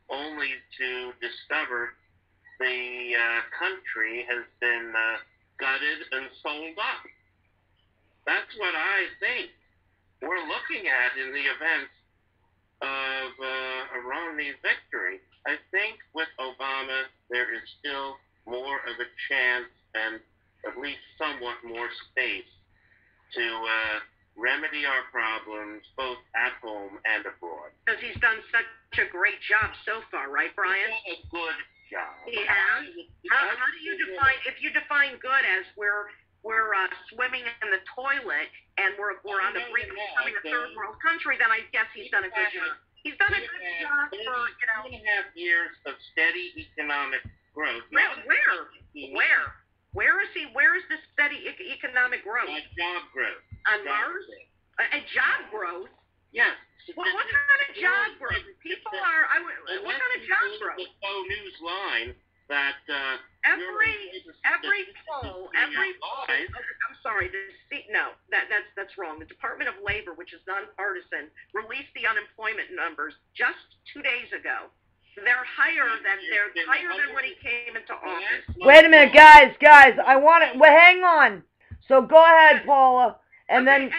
only to discover the country has been gutted and sold up? That's what I think we're looking at in the events of Romney's victory. I think with Obama, there is still more of a chance and at least somewhat more space to remedy our problems both at home and abroad. Because he's done such a great job so far, right, Brian? He's done a good job. He has. How do you define, if you define good as we're swimming in the toilet and we're on the brink of becoming a third world country, then I guess he's done a good job. He's done a good job for, 2.5 years of steady economic growth. Where? Where is this steady economic growth? Job growth. On Mars? A job growth? Yes. What kind of job growth? People are. What kind of job growth? The news line that every poll. I'm sorry. That's wrong. The Department of Labor, which is nonpartisan, released the unemployment numbers just 2 days ago. They're higher than when he came into office. Wait a minute, guys. I want it. Well, hang on. So go ahead, Paula. And then.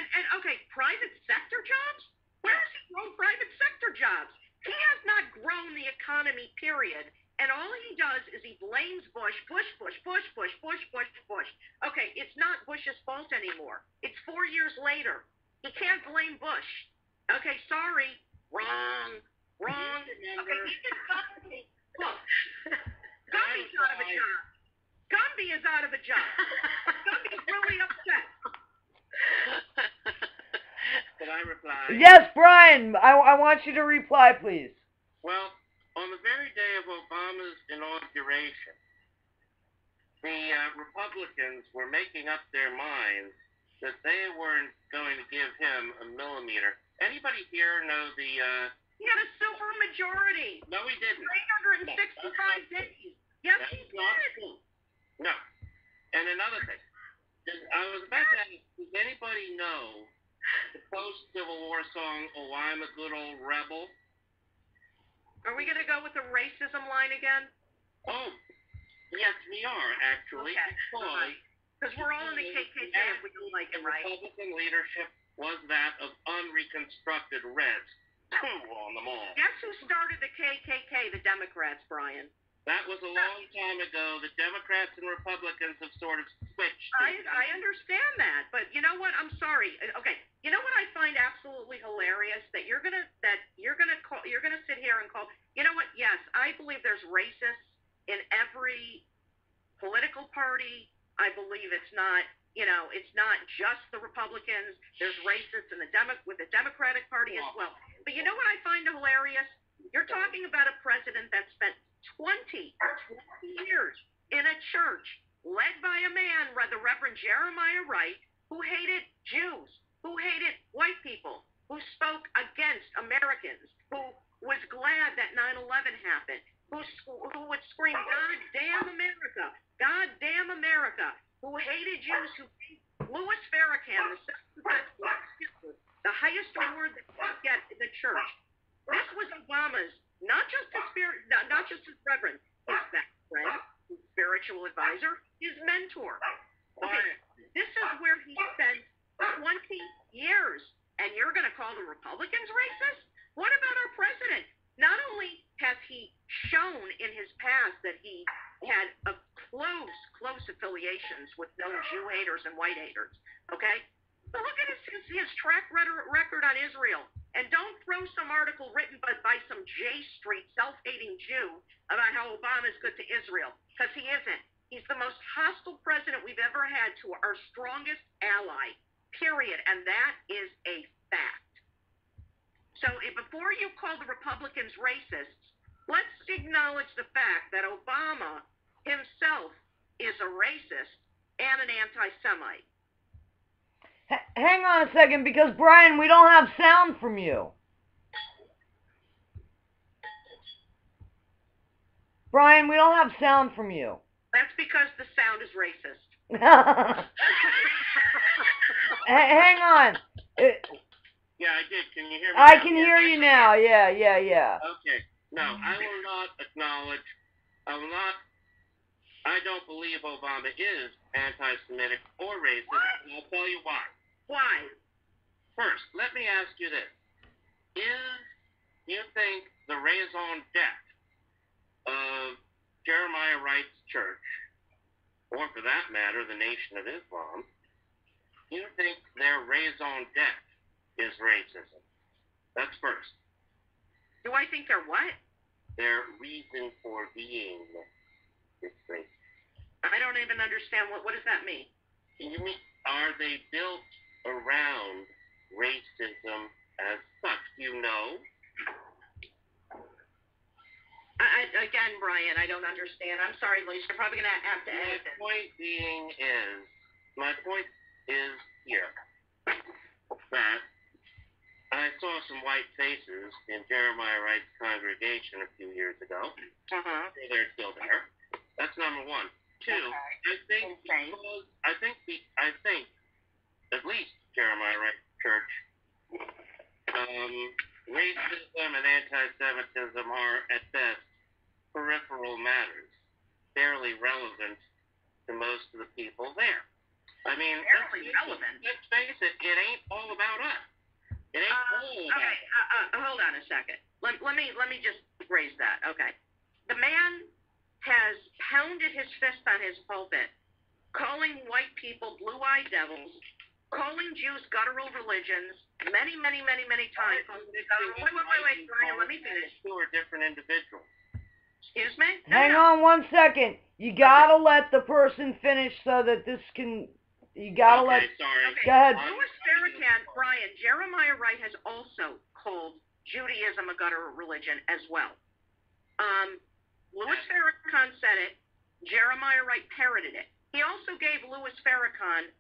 Private sector jobs? Where has he grown private sector jobs? He has not grown the economy, period. And all he does is he blames Bush. Okay, it's not Bush's fault anymore. It's 4 years later. He can't blame Bush. Okay, sorry. Wrong. Okay, he did Gumby. Look, Gumby's out of a job. Gumby is out of a job. Gumby's really upset. Can I reply? Yes, Brian. I want you to reply, please. Well, on the very day of Obama's inauguration, the Republicans were making up their minds that they weren't going to give him a millimeter. Anybody here know the... He had a super majority. No, he didn't. 365 days. Yes, he did. No. And another thing. I was about to ask, does anybody know the post-Civil War song, "Oh, I'm a Good Old Rebel"? Are we going to go with the racism line again? Oh, yes, we are, actually. Okay. Because we're all in the KKK if we don't like it, right? The Republican leadership was that of unreconstructed Reds. Two on them all. Guess who started the KKK? The Democrats, Brian. That was a long time ago. The Democrats and Republicans have sort of switched. I understand that, but you know what? I'm sorry. Okay, you know what I find absolutely hilarious? That you're gonna sit here and call. You know what? Yes, I believe there's racists in every political party. I believe it's not it's not just the Republicans. There's racists in with the Democratic Party as well. But you know what I find hilarious? You're talking about a president that spent 20 years in a church led by a man, the Reverend Jeremiah Wright, who hated Jews, who hated white people, who spoke against Americans, who was glad that 9/11 happened, who would scream, "God damn America! God damn America!" Who hated Jews, who gave Louis Farrakhan the highest award that he could get in the church. This was Obama's, not just his reverend, his best friend, his spiritual advisor, his mentor. Okay, this is where he spent 20 years, and you're going to call the Republicans racist? What about our president? Not only has he shown in his past that he had a close affiliations with known Jew haters and white haters, okay? But look at his track record on Israel. And don't throw some article written by some J Street self-hating Jew about how Obama is good to Israel, because he isn't. He's the most hostile president we've ever had to our strongest ally, period. And that is a fact. So before you call the Republicans racists, let's acknowledge the fact that Obama himself is a racist and an anti-Semite. Hang on a second, because Brian, we don't have sound from you. Brian, we don't have sound from you. That's because the sound is racist. Hang on. Yeah, I did. Can you hear me? I can hear you now. Yeah. Okay. No, I will not acknowledge. I don't believe Obama is anti-Semitic or racist, and I'll tell you why. Why? First, let me ask you this. Do you think the raison d'etre of Jeremiah Wright's church, or for that matter, the Nation of Islam, do you think their raison d'etre is racism? That's first. Do I think they're what? Their reason for being is racist. I don't even understand. What does that mean? You mean, are they built around racism as such? You know? Again, Brian, I don't understand. I'm sorry, Lisa. You're probably going to have to edit this. My point is here, that I saw some white faces in Jeremiah Wright's congregation a few years ago. Uh-huh. They're still there. That's number one. Two, okay. I think at least Jeremiah Wright Church, racism and anti-Semitism are at best peripheral matters, barely relevant to most of the people there. I mean, barely relevant. Let's face it, it ain't all about us. It ain't all about us. Okay, hold on a second. Let me just raise that. Okay, the man has pounded his fist on his pulpit, calling white people blue-eyed devils, calling Jews guttural religions many times. Wait, Brian, let me finish. Two are different individuals. Excuse me? Hang on 1 second. You gotta let the person finish so that this can. You gotta let. Sorry. Okay. Go ahead. Louis Farrakhan, Brian, Jeremiah Wright has also called Judaism a guttural religion as well. Louis Farrakhan said it. Jeremiah Wright parroted it. He also gave Louis Farrakhan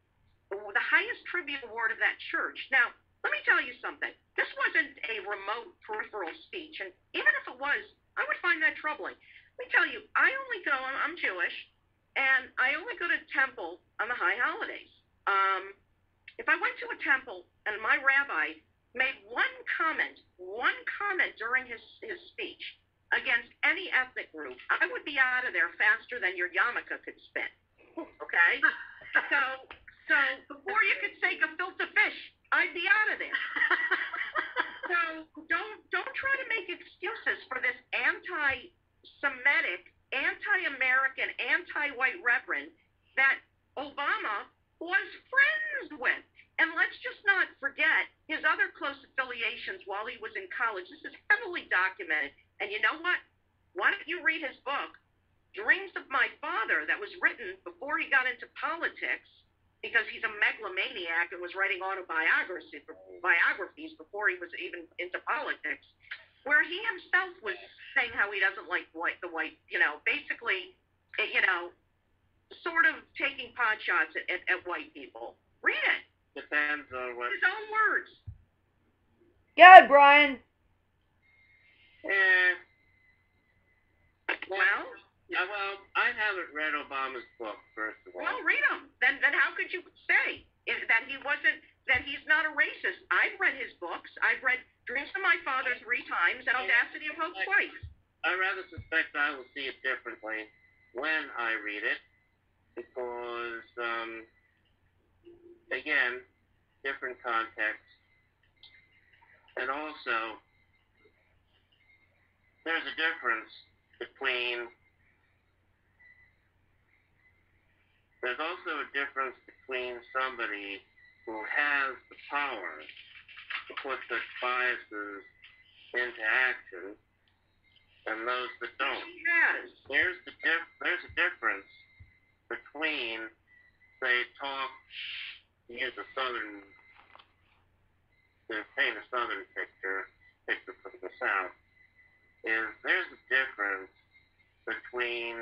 the highest tribute award of that church. Now, let me tell you something. This wasn't a remote peripheral speech, and even if it was, I would find that troubling. Let me tell you, I'm Jewish, and I only go to temple on the high holidays. If I went to a temple and my rabbi made one comment during his speech against any ethnic group, I would be out of there faster than your yarmulke could spin. Okay? So before you could say gefilte fish, I'd be out of there. So don't try to make excuses for this anti-Semitic, anti-American, anti-white reverend that Obama was friends with. And let's just not forget his other close affiliations while he was in college. This is heavily documented. And you know what? Why don't you read his book, Dreams of My Father, that was written before he got into politics, because he's a megalomaniac and was writing biographies before he was even into politics, where he himself was saying how he doesn't like basically, sort of taking pot shots at white people. Read it. Depends on what. His own words. Yeah, Brian. Well, I haven't read Obama's book, first of all. Well, read them. Then how could you say that he's not a racist? I've read his books. I've read Dreams of My Father 3 times and Audacity of Hope twice. I rather suspect I will see it differently when I read it, because, again, different context. And also, there's a difference between somebody who has the power to put such biases into action and those that don't. Yes. There's a difference between, say, to paint a southern picture from the South, there's a difference between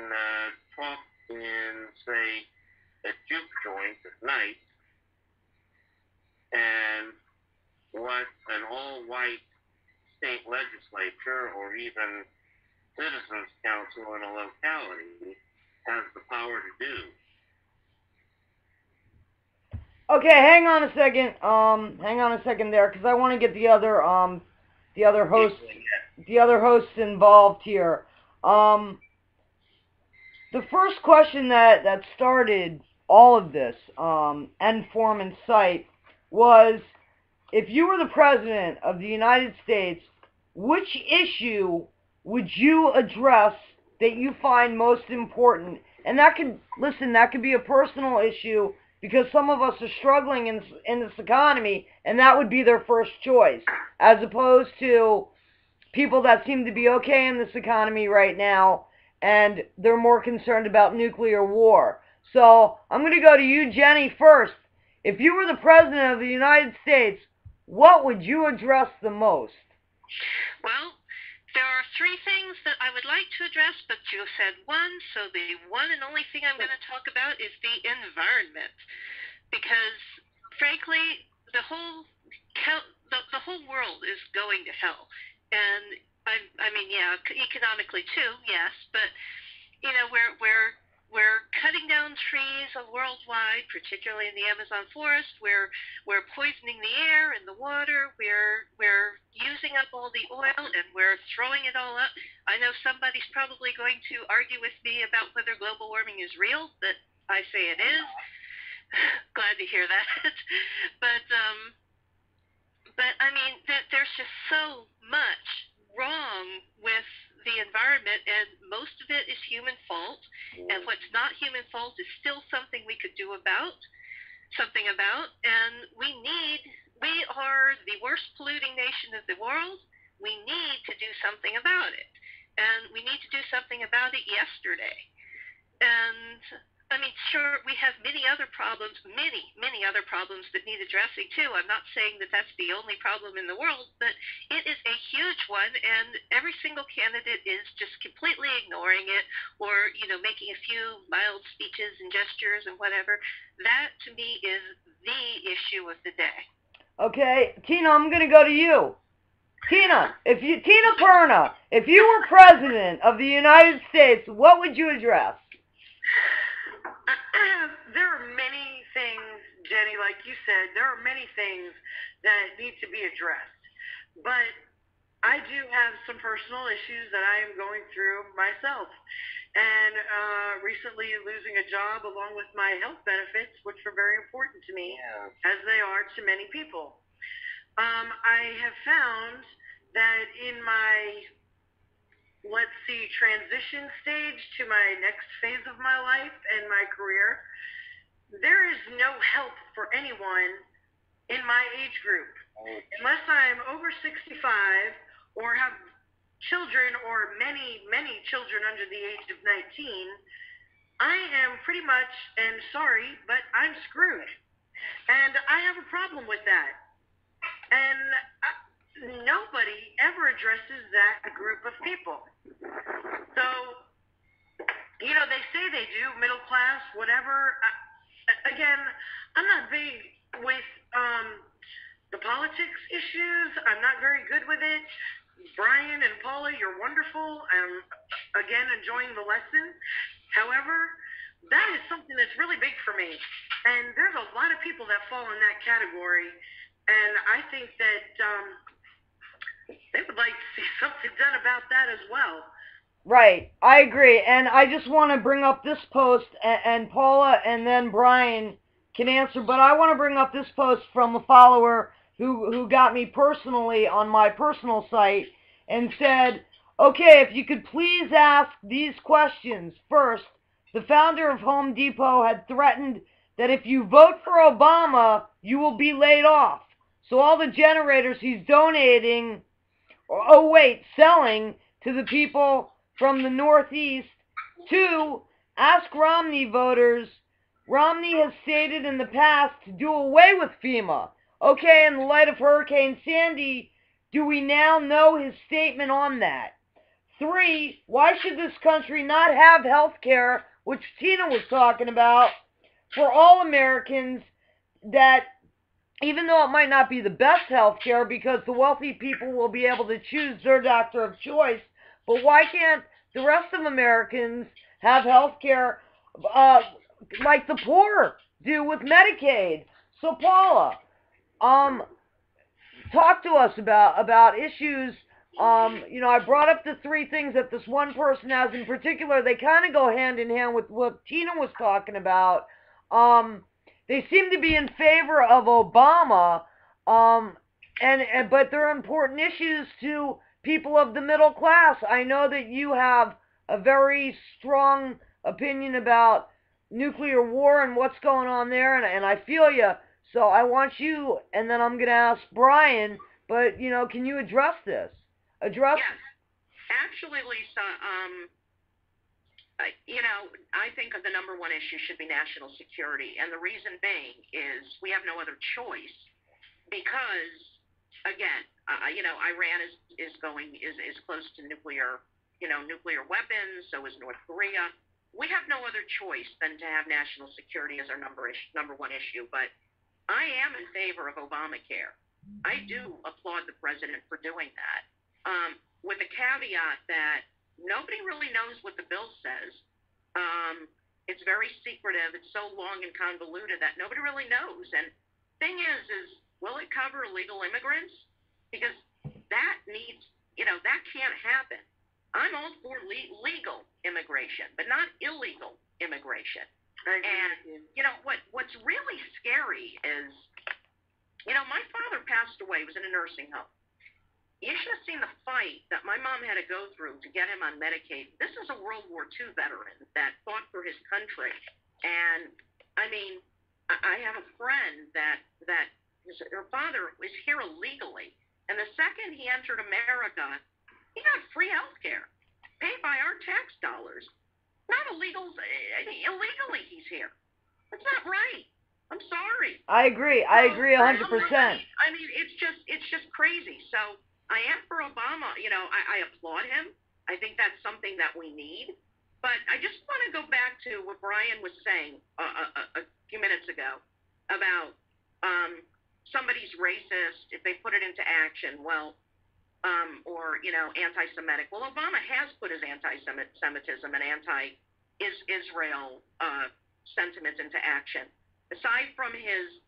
talk in, say, a juke joint at night and what an all-white state legislature or even citizens council in a locality has the power to do. Okay, hang on a second. Hang on a second there, because I want to get the other hosts involved here. The first question that started all of this, Endformants site, was, if you were the president of the United States, which issue would you address that you find most important? And that could be a personal issue, because some of us are struggling in this economy, and that would be their first choice, as opposed to people that seem to be okay in this economy right now, and they're more concerned about nuclear war. So I'm going to go to you, Jenny, first. If you were the president of the United States, what would you address the most? Well, there are 3 things that I would like to address, but you said one, so the one and only thing I'm going to talk about is the environment. Because, frankly, the whole world is going to hell. And, I mean, yeah, economically too, yes, but, we're cutting down trees worldwide, particularly in the Amazon forest. We're poisoning the air and the water. We're using up all the oil, and we're throwing it all up. I know somebody's probably going to argue with me about whether global warming is real, but I say it is. Glad to hear that. But I mean, there's just so much wrong with the environment, and most of it is human fault. And what's not human fault is still something we could do something about. And we are the worst polluting nation of the world. We need to do something about it. And we need to do something about it yesterday. And I mean, sure, we have many other problems that need addressing too. I'm not saying that that's the only problem in the world, but it is a huge one, and every single candidate is just completely ignoring it, or, making a few mild speeches and gestures and whatever. That, to me, is the issue of the day. Okay, Tina, I'm going to go to you. Tina Perna, if you were president of the United States, what would you address? There are many things, Jenny, like you said, there are many things that need to be addressed. But I do have some personal issues that I am going through myself. And recently losing a job along with my health benefits, which are very important to me, as they are to many people. I have found that in my, transition stage to my next phase of my life and my career, there is no help for anyone in my age group. Unless I'm over 65 or have children or many, many children under the age of 19, I am pretty much, and sorry, but I'm screwed. And I have a problem with that. And nobody ever addresses that group of people. So, they say they do, middle class, whatever. Again, I'm not big with the politics issues. I'm not very good with it. Brian and Paula, you're wonderful. I'm, again, enjoying the lesson. However, that is something that's really big for me. And there's a lot of people that fall in that category. And I think that they would like to see something done about that as well. Right, I agree, and I just want to bring up this post, and Paula and then Brian can answer, but I want to bring up this post from a follower who got me personally on my personal site and said, okay, if you could please ask these questions. First, the founder of Home Depot had threatened that if you vote for Obama, you will be laid off. So all the generators he's donating, selling to the people from the Northeast. 2, ask Romney voters. Romney has stated in the past to do away with FEMA. Okay, in the light of Hurricane Sandy, do we now know his statement on that? 3, why should this country not have health care, which Tina was talking about, for all Americans, that even though it might not be the best health care because the wealthy people will be able to choose their doctor of choice, but why can't the rest of Americans have health care like the poor do with Medicaid? So Paula, talk to us about issues. I brought up the 3 things that this one person has in particular. They kind of go hand in hand with what Tina was talking about. They seem to be in favor of Obama, but they're important issues to people of the middle class. I know that you have a very strong opinion about nuclear war and what's going on there, and I feel you. So I want you, and then I'm going to ask Brian, but, can you address this? Yes. Actually, Lisa, I think the number one issue should be national security. And the reason being is we have no other choice because, again, Iran is close to nuclear weapons. So is North Korea. We have no other choice than to have national security as our number one issue. But I am in favor of Obamacare. I do applaud the president for doing that, with the caveat that nobody really knows what the bill says. It's very secretive. It's so long and convoluted that nobody really knows. And thing is will it cover illegal immigrants? Because that needs, that can't happen. I'm all for legal immigration, but not illegal immigration. And what's really scary is, my father passed away. He was in a nursing home. You should have seen the fight that my mom had to go through to get him on Medicaid. This is a World War II veteran that fought for his country. And, I mean, I have a friend that her father was here illegally. And the second he entered America, he got free health care, paid by our tax dollars. Not illegally he's here. That's not right. I'm sorry. I agree. I agree 100%. I mean, it's just crazy. So I am for Obama. I applaud him. I think that's something that we need. But I just want to go back to what Brian was saying a few minutes ago about somebody's racist if they put it into action. Well, or anti-Semitic. Well, Obama has put his anti-Semitism and anti-Israel sentiments into action. Aside from his,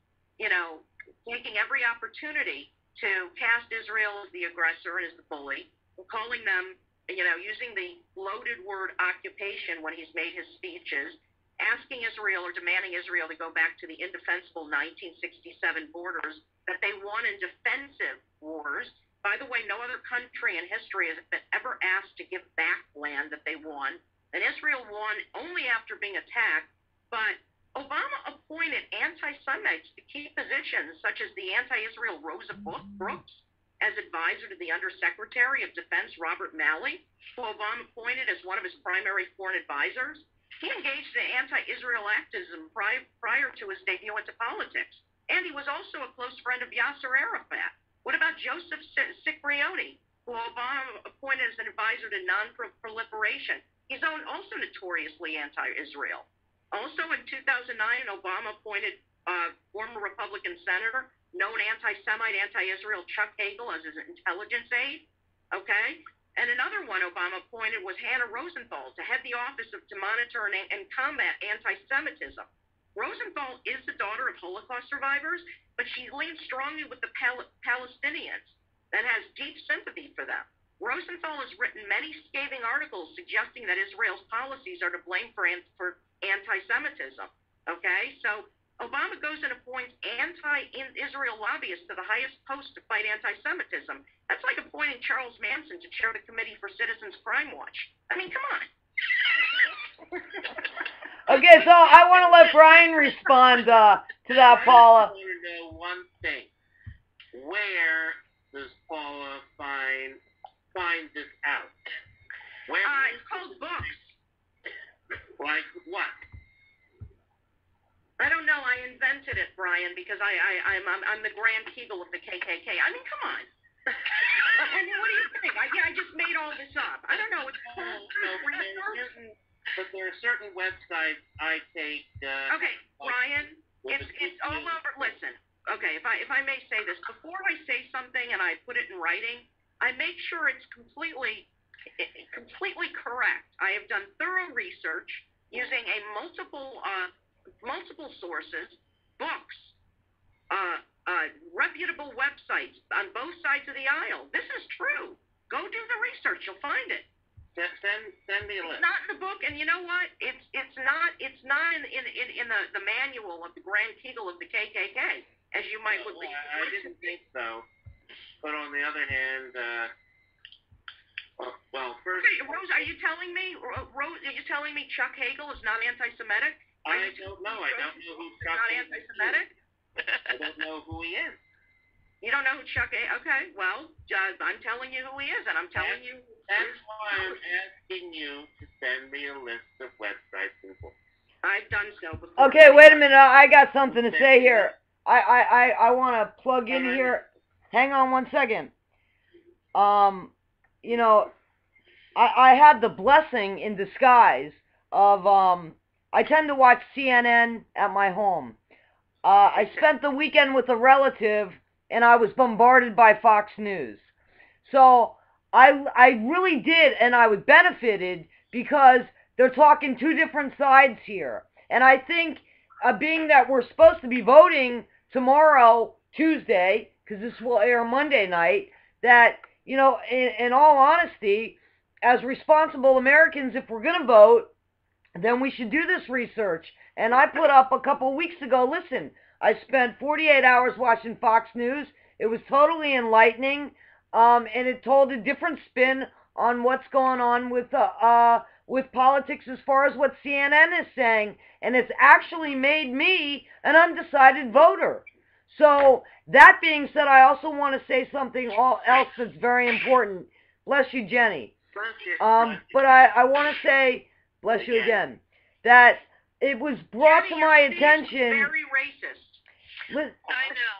taking every opportunity to cast Israel as the aggressor and as the bully, calling them, using the loaded word occupation when he's made his speeches, asking Israel or demanding Israel to go back to the indefensible 1967 borders that they won in defensive wars. By the way, no other country in history has been ever asked to give back land that they won. And Israel won only after being attacked. But Obama appointed anti-Semites to key positions such as the anti-Israel Rosa Brooks as advisor to the Undersecretary of Defense Robert Malley, who Obama appointed as one of his primary foreign advisors. He engaged in anti-Israel activism prior to his debut into politics, and he was also a close friend of Yasser Arafat. What about Joseph Cipriani, who Obama appointed as an advisor to non-proliferation? He's also notoriously anti-Israel. Also in 2009, Obama appointed former Republican senator, known anti-Semite, anti-Israel Chuck Hagel as his intelligence aide. Okay? And another one Obama appointed was Hannah Rosenthal to head the Office to Monitor and Combat Anti-Semitism. Rosenthal is the daughter of Holocaust survivors, but she leans strongly with the Palestinians and has deep sympathy for them. Rosenthal has written many scathing articles suggesting that Israel's policies are to blame for anti-Semitism. Okay, so Obama goes and appoints anti-Israel lobbyists to the highest post to fight anti-Semitism. That's like appointing Charles Manson to chair the Committee for Citizens Crime Watch. I mean, come on. Okay, so I want to let Brian respond to that, Paula. I want to know one thing. Where does Paula find this out? Where? It's called books. Like what? I don't know. I invented it, Brian, because I'm the Grand Kegel of the KKK. I mean, come on. I mean, what do you think? I just made all this up. I don't know. It's called but there are certain websites I take. Okay, Brian, it's all over. Listen, okay, if I may say this, before I say something and I put it in writing, I make sure it's completely correct. I have done thorough research using multiple sources, books, reputable websites on both sides of the aisle. This is true. Go do the research. You'll find it. Send me a list. It's not in the book, and you know what? It's not in the manual of the Grand Kegel of the KKK, as you might would believe. I didn't think so. But on the other hand, well, first. Okay, Rose, are you telling me? Rose, are you telling me Chuck Hagel is not anti-Semitic? I don't know. I don't know who Chuck not anti-Semitic? I don't know who he is. You don't know who Chuck is? Okay, well, I'm telling you who he is, and I'm telling you. That's why I'm asking you to send me a list of websites and books. I've done so before. Okay, wait a minute. I got something to say here. I want to plug in here. Hang on one second. You know, I had the blessing in disguise of, I tend to watch CNN at my home. I spent the weekend with a relative, and I was bombarded by Fox News. So I really did, and I was benefited because they're talking two different sides here. And I think, being that we're supposed to be voting tomorrow, Tuesday, because this will air Monday night, that, you know, in all honesty, as responsible Americans, if we're going to vote, then we should do this research. And I put up a couple weeks ago, listen, I spent 48 hours watching Fox News. It was totally enlightening, and it told a different spin on what's going on with politics as far as what CNN is saying, and it's actually made me an undecided voter. So, that being said, I also want to say something else that's very important. Bless you, Jenny. But I want to say, bless you again, that it was brought to my attention. Very racist. I know.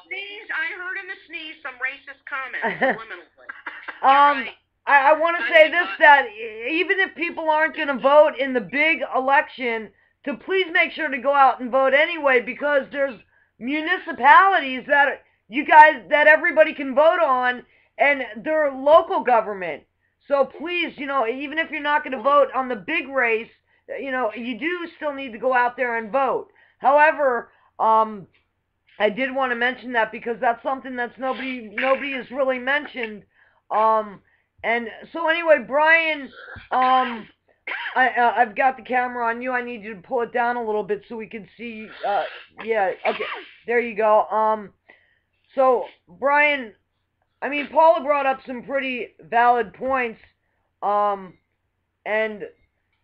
Sneeze. I heard him sneeze some racist comments subliminally. I want to say this, that even if people aren't going to vote in the big election, to please make sure to go out and vote anyway, because there's municipalities that that everybody can vote on, and they're local government. So please, you know, even if you're not going to vote on the big race, you know, you do still need to go out there and vote. However, I did want to mention that because that's something that's nobody has really mentioned. And so anyway, Brian, I've got the camera on you. I need you to pull it down a little bit so we can see. Yeah, okay, there you go. So Brian, I mean, Paula brought up some pretty valid points. And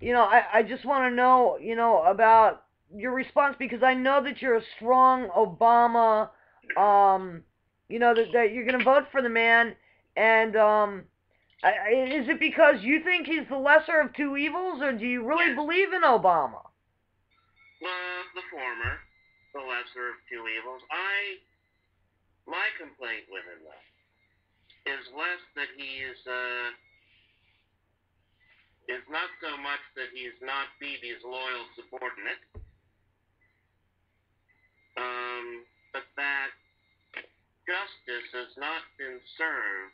you know, I just want to know, you know, about your response, because I know that you're a strong Obama, you know, that you're going to vote for the man, and Is it because you think he's the lesser of two evils, or do you really believe in Obama? The former, the lesser of two evils. My complaint with him, though, is less that he is not so much that he's not Bibi's loyal subordinate, but that justice has not been served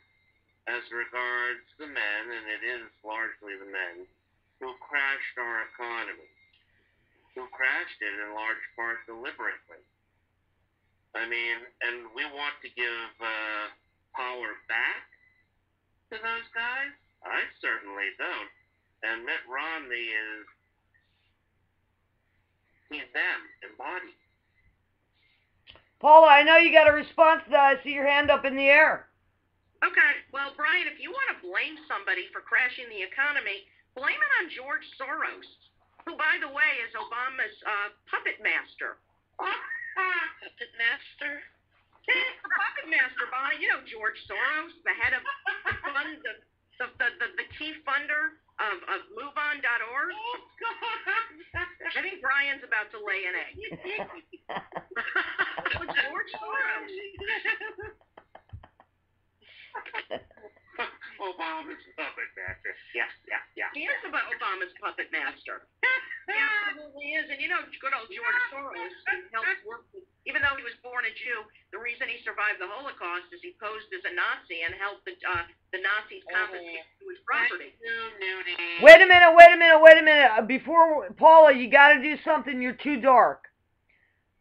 as regards the men, and it is largely the men, who crashed our economy, who crashed it in large part deliberately. I mean, and we want to give power back to those guys? I certainly don't. And Mitt Romney he's them, embodied. Paula, I know you got a response to that. I see your hand up in the air. Okay, well, Brian, if you want to blame somebody for crashing the economy, blame it on George Soros, who, by the way, is Obama's puppet master. Puppet master? He's the puppet master, Bonnie. You know George Soros, the head of the fund, the key funder of MoveOn.org. Oh, God. I think Brian's about to lay an egg. George Soros. Obama's puppet master. Yeah. He is about Obama's puppet master. He absolutely is. And you know, good old George Soros helped work with, even though he was born a Jew, the reason he survived the Holocaust is he posed as a Nazi and helped the Nazis confiscate his property. Wait a minute. Before, Paula, you got to do something. You're too dark.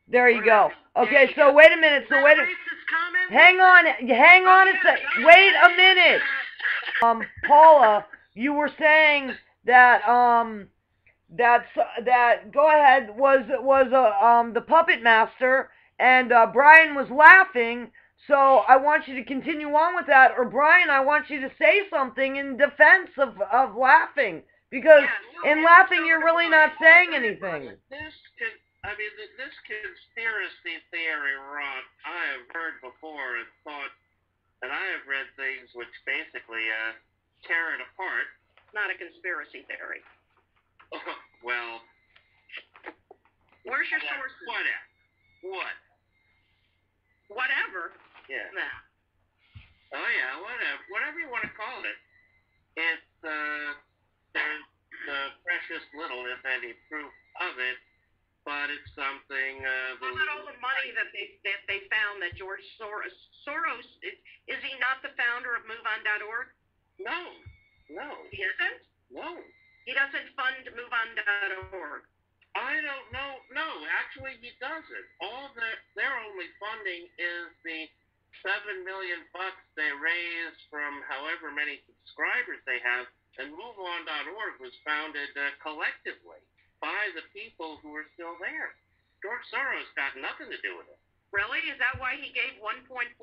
There you go. Okay, so wait a minute. Hang on a sec. Wait a minute. Paula, you were saying that go ahead, was the puppet master, and Brian was laughing. So I want you to continue on with that, or Brian, I want you to say something in defense of laughing, because in laughing you're really not saying anything. This conspiracy theory rot I have heard before and thought, and I have read things which basically tear it apart. Not a conspiracy theory. Well, where's your sources? Whatever. Yeah. Nah. Oh yeah, whatever you want to call it. It's there's precious little, if any, proof of it, but it's something. How about all the money that they found that George Soros is he not the founder of MoveOn.org? No. He isn't? No. He doesn't fund MoveOn.org. I don't know. No, actually he doesn't. All their only funding is the $7 million they raised from however many subscribers they have, and MoveOn.org was founded collectively by the people who are still there. George Soros got nothing to do with it. Really? Is that why he gave $1.46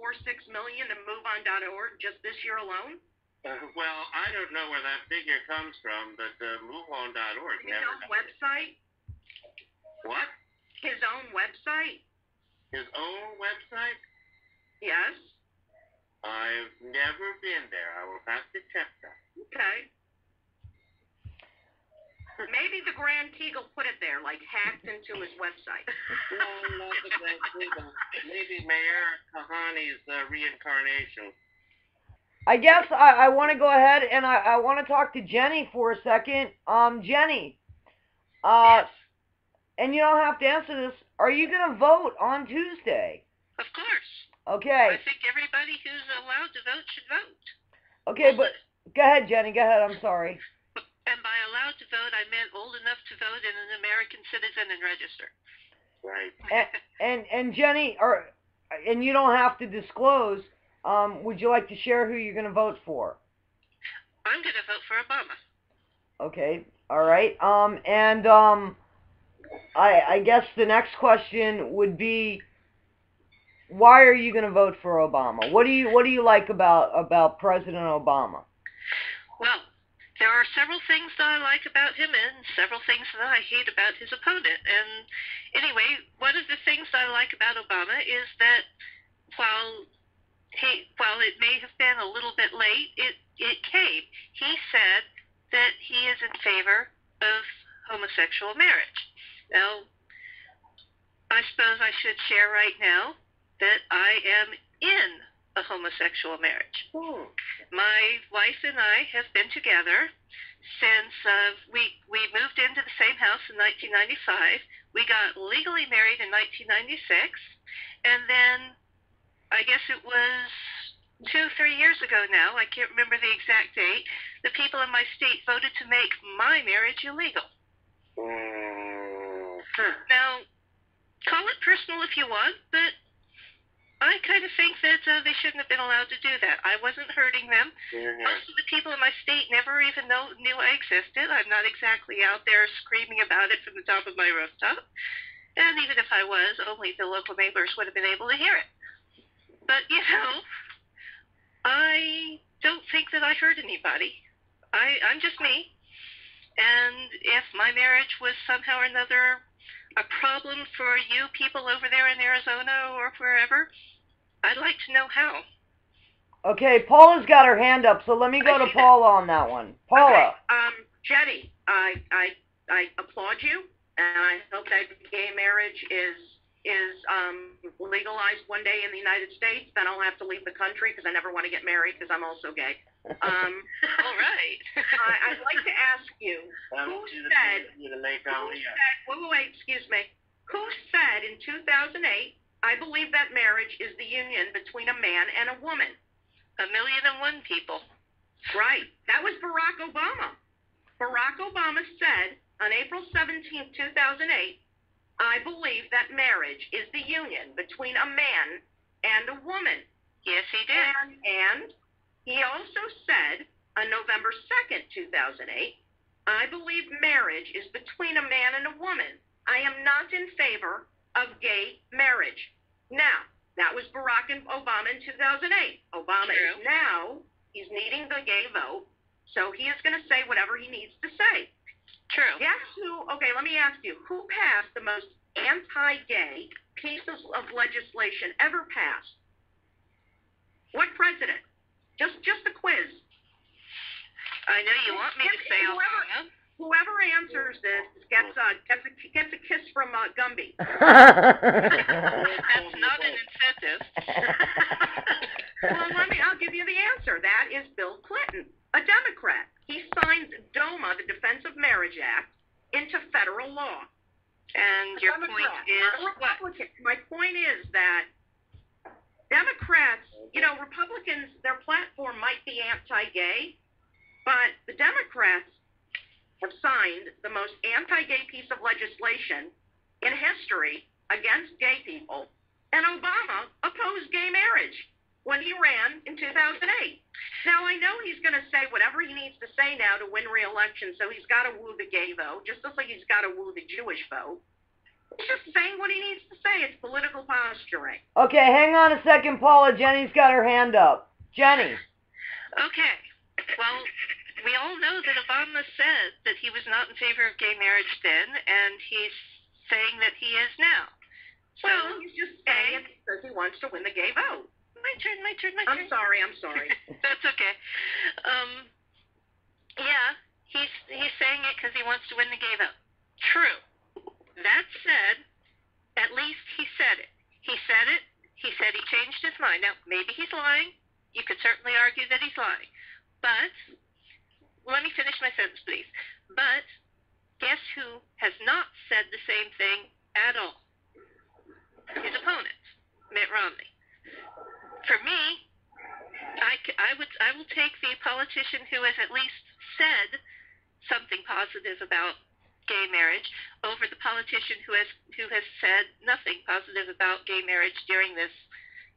million to MoveOn.org just this year alone? Well, I don't know where that figure comes from, but MoveOn.org His own website? What? His own website? His own website? Yes. I've never been there. I will have to check that. Okay. Maybe the Grand Kegel put it there, like hacked into his website. No, not the Grand Kegel. Maybe Mayor Kahani's reincarnation. I guess I want to go ahead and I want to talk to Jenny for a second. Jenny, and you don't have to answer this. Are you going to vote on Tuesday? Of course. Okay. I think everybody who's allowed to vote should vote. Okay, but go ahead, Jenny. Go ahead. I'm sorry. And by allowed to vote, I meant old enough to vote and an American citizen and register. Right. And Jenny, and you don't have to disclose. Would you like to share who you're going to vote for? I'm going to vote for Obama. Okay. All right. I guess the next question would be, why are you going to vote for Obama? What do you like about President Obama? Well, there are several things that I like about him and several things that I hate about his opponent. And anyway, one of the things that I like about Obama is that while while it may have been a little bit late, it came. He said that he is in favor of homosexual marriage. Now, I suppose I should share right now that I am in a homosexual marriage. My wife and I have been together since we moved into the same house in 1995. We got legally married in 1996, and then I guess it was 2-3 years ago now, I can't remember the exact date, the people in my state voted to make my marriage illegal. Now, call it personal if you want, but I kind of think that they shouldn't have been allowed to do that. I wasn't hurting them. Most of the people in my state never even knew I existed. I'm not exactly out there screaming about it from the top of my rooftop. And even if I was, only the local neighbors would have been able to hear it. But, I don't think that I hurt anybody. I'm just me. And if my marriage was somehow or another a problem for you people over there in Arizona or wherever, I'd like to know how. Okay, Paula's got her hand up, so let me go to Paula on that one. Paula. Okay, Jenny, I applaud you, and I hope that gay marriage is legalized one day in the United States. Then I'll have to leave the country because I never want to get married because I'm also gay. All right. I'd like to ask you, who said, wait, excuse me. Who said in 2008, I believe that marriage is the union between a man and a woman? 1,000,001 people. Right. That was Barack Obama. Barack Obama said on April 17, 2008, I believe that marriage is the union between a man and a woman. Yes, he did. And he also said on November 2nd, 2008, I believe marriage is between a man and a woman. I am not in favor of gay marriage. Now, that was Barack Obama in 2008. Obama is now, he's needing the gay vote, so he is going to say whatever he needs to say. True. Guess who, okay, let me ask you, who passed the most anti-gay pieces of legislation ever passed? What president? Just a quiz. I know you want me to say whoever answers this gets a kiss from Gumby. That's not an incentive. Well, I'll give you the answer. That is Bill Clinton, a Democrat. He signed DOMA, the Defense of Marriage Act, into federal law. And your point is what? My point is that Democrats, Republicans, their platform might be anti-gay, but the Democrats have signed the most anti-gay piece of legislation in history against gay people, and Obama opposed gay marriage when he ran in 2008. Now, I know he's going to say whatever he needs to say now to win re-election, so he's got to woo the gay vote, just like he's got to woo the Jewish vote. He's just saying what he needs to say. It's political posturing. Okay, hang on a second, Paula. Jenny's got her hand up. Jenny. Okay. Well, we all know that Obama said that he was not in favor of gay marriage then, and he's saying that he is now. So well, he's just saying it because he wants to win the gay vote. My turn. I'm sorry. That's okay. Yeah, he's saying it because he wants to win the gay vote. True. That said, at least he said it. He said it. He said he changed his mind. Now, maybe he's lying. You could certainly argue that he's lying. But, let me finish my sentence, please. But, guess who has not said the same thing at all? His opponent, Mitt Romney. For me, I will take the politician who has at least said something positive about gay marriage over the politician who has said nothing positive about gay marriage during this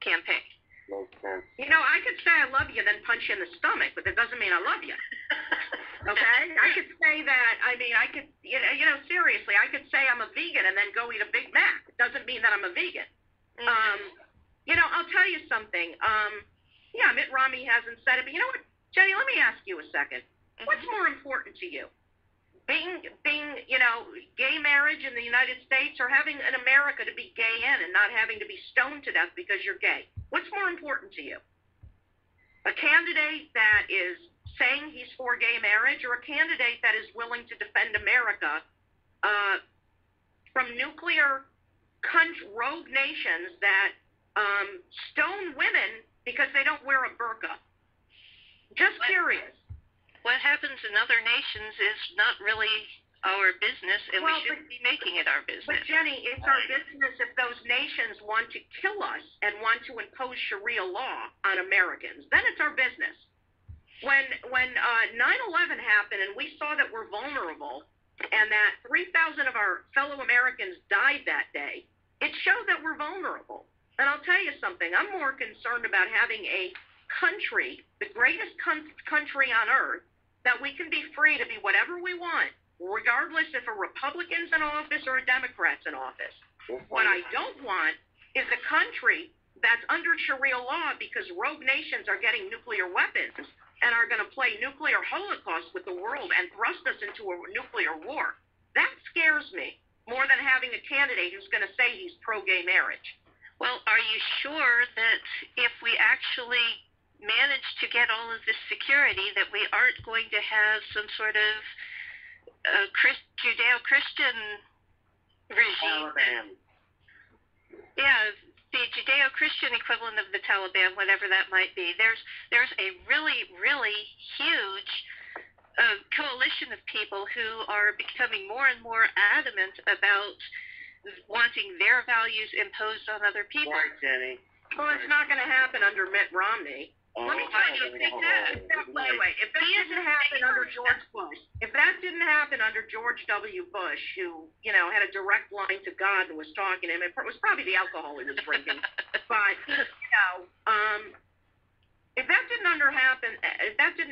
campaign. I could say I love you, then punch you in the stomach, but that doesn't mean I love you. Okay? I could say that. Seriously, I could say I'm a vegan and then go eat a Big Mac. It doesn't mean that I'm a vegan. Mm-hmm. I'll tell you something. Mitt Romney hasn't said it, but you know what, Jenny? Let me ask you a second. Mm-hmm. What's more important to you? being, you know, gay marriage in the United States, or having in America to be gay in and not having to be stoned to death because you're gay? What's more important to you? A candidate that is saying he's for gay marriage, or a candidate that is willing to defend America from nuclear rogue nations that stone women because they don't wear a burqa? Just curious. What happens in other nations is not really our business, and we shouldn't be making it our business. But Jenny, it's our business if those nations want to kill us and want to impose Sharia law on Americans. Then it's our business. When 9/11 happened and we saw that we're vulnerable and that 3,000 of our fellow Americans died that day, it showed that we're vulnerable. And I'll tell you something, I'm more concerned about having a country, the greatest country on earth, that we can be free to be whatever we want, regardless if a Republican's in office or a Democrat's in office. What I don't want is a country that's under Sharia law because rogue nations are getting nuclear weapons and are going to play nuclear holocaust with the world and thrust us into a nuclear war. That scares me more than having a candidate who's going to say he's pro-gay marriage. Well, are you sure that if we actually manage to get all of this security that we aren't going to have some sort of Judeo-Christian regime? Taliban. Yeah, the Judeo-Christian equivalent of the Taliban, whatever that might be. There's a really, really huge coalition of people who are becoming more and more adamant about wanting their values imposed on other people. Right, Jenny. Well, it's not going to happen under Mitt Romney. Let me tell you, wait. If that didn't happen under George Bush, if that didn't happen under George W. Bush, who, you know, had a direct line to God and was talking to him, it was probably the alcohol he was drinking. But, you know, if that didn't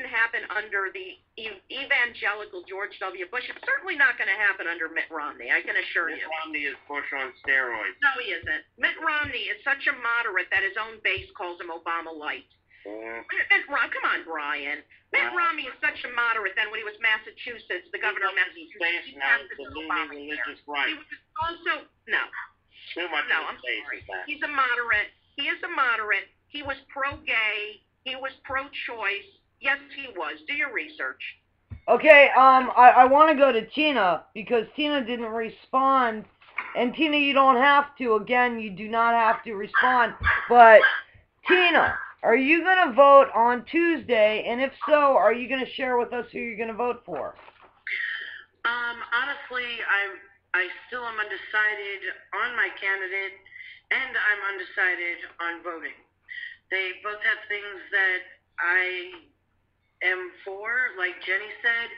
happen under the evangelical George W. Bush, it's certainly not going to happen under Mitt Romney, I can assure you. Mitt Romney is Bush on steroids. No, he isn't. Mitt Romney is such a moderate that his own base calls him Obama light. Come on, Brian. Mitt Romney is such a moderate. Then when he was Massachusetts, the governor of Massachusetts, he passed the religious right. He was also Too much. No, I'm sorry. He's a moderate. He is a moderate. He was pro-gay. He was pro-choice. Yes, he was. Do your research. Okay, I want to go to Tina because Tina didn't respond. And Tina, you don't have to. Again, you do not have to respond. But Tina, are you going to vote on Tuesday? And if so, are you going to share with us who you're going to vote for? Honestly, I still am undecided on my candidate, and I'm undecided on voting. They both have things that I am for, like Jenny said.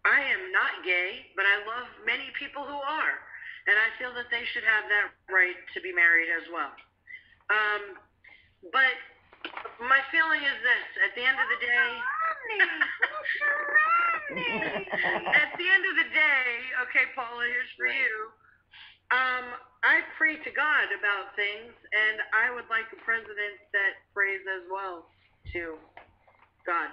I am not gay, but I love many people who are, and I feel that they should have that right to be married as well. But my feeling is this: at the end of the day, okay, Paula, here's for you. I pray to God about things, and I would like a president that prays as well to God.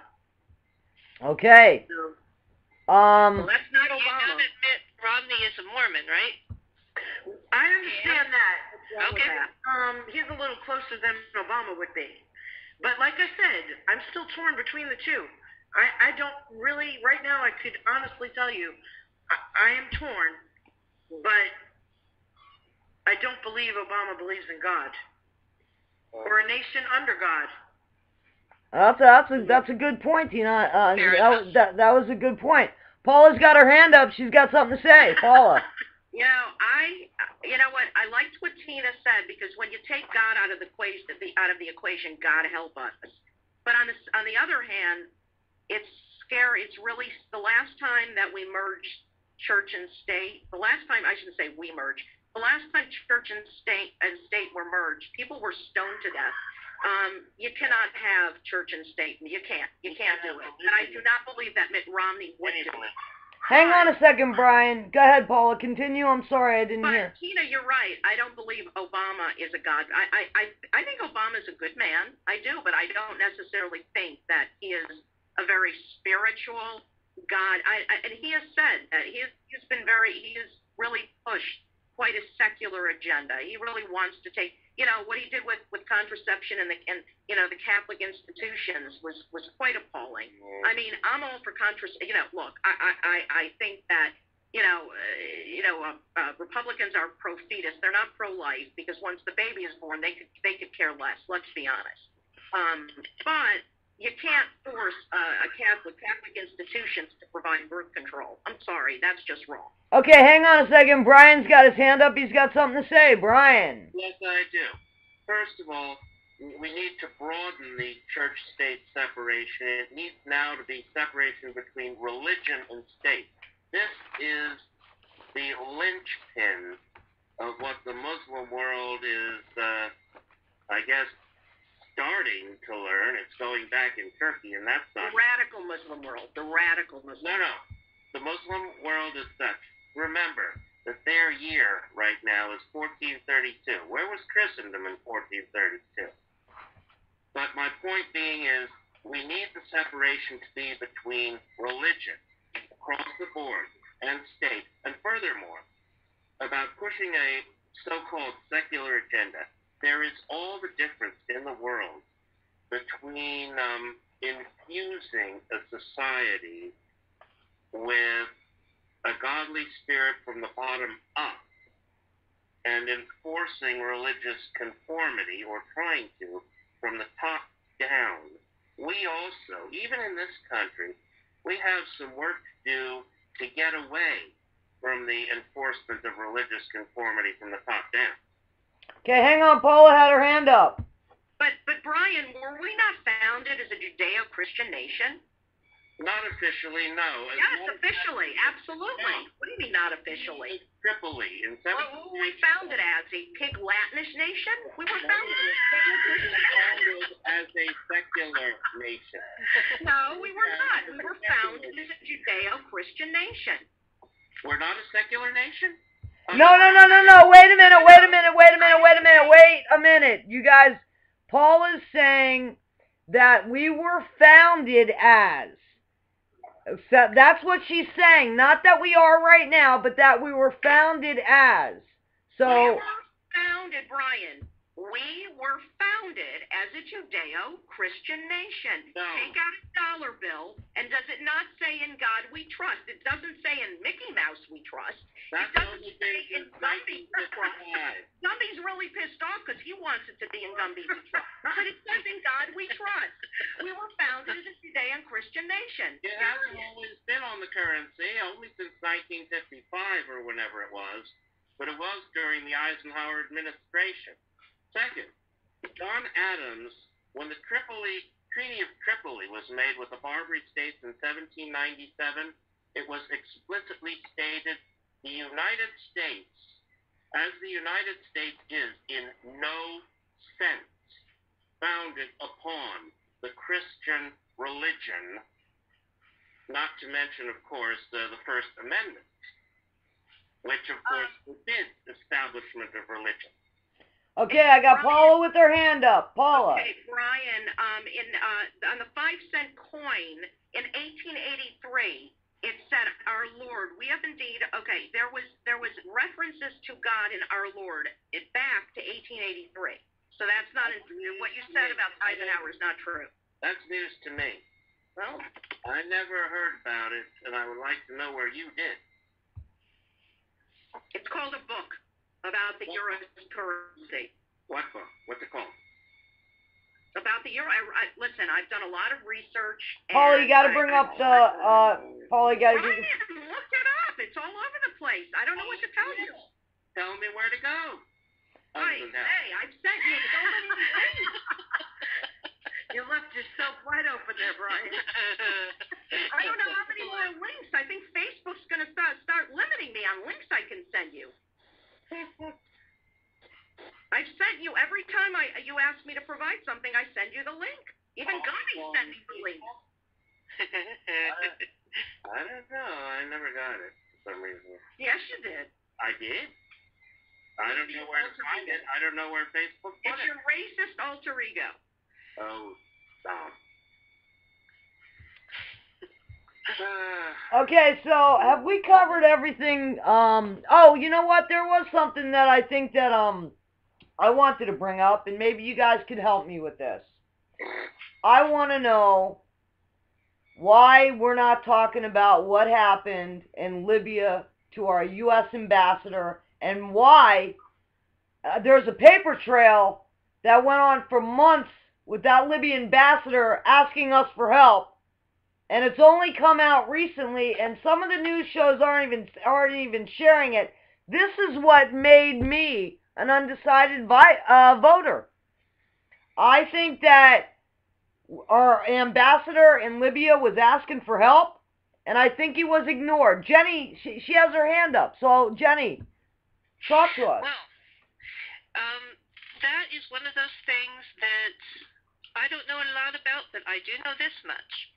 Okay. Well, that's not Obama. You know that Mitt Romney is a Mormon, right? I understand that. Okay. He's a little closer than Obama would be. But like I said, I'm still torn between the two. I don't really, right now I could honestly tell you, I am torn, but I don't believe Obama believes in God or a nation under God. That's a good point, Tina. That was a good point. Paula's got her hand up. She's got something to say. Paula. You know what? I liked what Tina said, because when you take God out of the equation, God help us. But on the other hand, it's scary. It's really the last time that we merged church and state. The last time church and state were merged, people were stoned to death. You cannot have church and state. You can't do it. And I do not believe that Mitt Romney would do it. Hang on a second, Brian. Go ahead, Paula. Continue. I'm sorry, I didn't hear. Tina, you're right. I don't believe Obama is a god. I think Obama is a good man. I do, but I don't necessarily think that he is a very spiritual God, and he has said that he's really pushed quite a secular agenda. He really wants to take, what he did with contraception and the Catholic institutions was quite appalling. I mean, I'm all for contraception. Look, I think that Republicans are pro-fetus. They're not pro-life because once the baby is born, they could care less. Let's be honest. But you can't force Catholic institutions to provide birth control. I'm sorry, that's just wrong. Okay, hang on a second. Brian's got his hand up. He's got something to say. Brian. Yes, I do. First of all, we need to broaden the church-state separation. It needs now to be separation between religion and state. This is the linchpin of what the Muslim world is, I guess, starting to learn. It's going back in Turkey, and that's not... The radical Muslim world. The radical Muslim world. No. The Muslim world is such. Remember that their year right now is 1432. Where was Christendom in 1432? But my point being is we need the separation to be between religion across the board and state. And furthermore, about pushing a so-called secular agenda, there is all the difference in the world between infusing a society with a godly spirit from the bottom up and enforcing religious conformity, or trying to, from the top down. We also, even in this country, we have some work to do to get away from the enforcement of religious conformity from the top down. Okay, hang on. Paula had her hand up. But Brian, were we not founded as a Judeo-Christian nation? Not officially, no. Yes, officially, absolutely. No. What do you mean not officially? Tripoli in 17... Well, were we founded as a pig Latinish nation? We were founded as a secular nation. No, we were not. We were founded as a Judeo-Christian nation. We're not a secular nation? No. Wait a minute. You guys, Paul is saying that we were founded as. So that's what she's saying. Not that we are right now, but that we were founded as. So. We were founded, Brian. We were founded as a Judeo-Christian nation. No. Take out a dollar bill, and does it not say in God we trust? It doesn't say in Mickey Mouse we trust. That's it doesn't say in Gumby we trust. 1955. Gumby's really pissed off because he wants it to be in Gumby we trust. But it says in God we trust. We were founded as a Judeo-Christian nation. It hasn't always been on the currency, only since 1955 or whenever it was. But it was during the Eisenhower administration. Second, John Adams, when the Treaty of Tripoli was made with the Barbary States in 1797, it was explicitly stated the United States, as the United States is, in no sense founded upon the Christian religion, not to mention, of course, the First Amendment, which, of course, forbids establishment of religion. Okay, I got Paula with her hand up. Paula. Okay, Brian, on the 5-cent coin in 1883, it said, "Our Lord." We have indeed. Okay, there was references to God in Our Lord back to 1883. So that's not what you said about Eisenhower is not true. That's news to me. Well, I never heard about it, and I would like to know where you did. it's called a book about the euro currency. What book? What's it called? About the euro. Listen, I've done a lot of research. Paula, you got to bring up the. Paula, you got to do. Brian, look it up. It's all over the place. I don't know what to tell you. Tell me where to go. Hey, I've sent you so many links. You left yourself wide open there, Brian. I don't know how many more links. I think Facebook's going to start limiting me on links I can send you. I've sent you every time you ask me to provide something. I send you the link. Even Gumby sent me the link. I don't know. I never got it for some reason. Yes, you did. I did. I don't know where to find it. I don't know where Facebook put It's it. your racist alter ego. Oh, stop. Okay, so have we covered everything? Oh, you know what? There was something that I think that I wanted to bring up, and maybe you guys could help me with this. I want to know why we're not talking about what happened in Libya to our U.S. ambassador, and why there's a paper trail that went on for months with that Libyan ambassador asking us for help, and it's only come out recently, and some of the news shows aren't even sharing it. This is what made me an undecided voter. I think that our ambassador in Libya was asking for help, and I think he was ignored. Jenny, she has her hand up. So, Jenny, talk to us. Well, that is one of those things that I don't know a lot about, but I do know this much.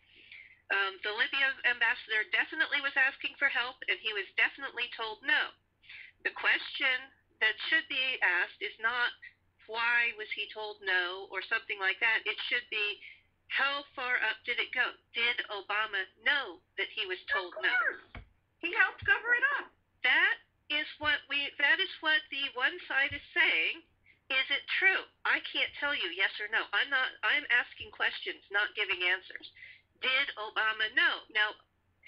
The Libya ambassador definitely was asking for help, and he was definitely told no. The question that should be asked is not why was he told no or something like that. It should be how far up did it go? Did Obama know that he was told no? Of course. He helped cover it up. That is what the one side is saying. Is it true? I can't tell you yes or no. I'm asking questions, not giving answers. Did Obama know? Now,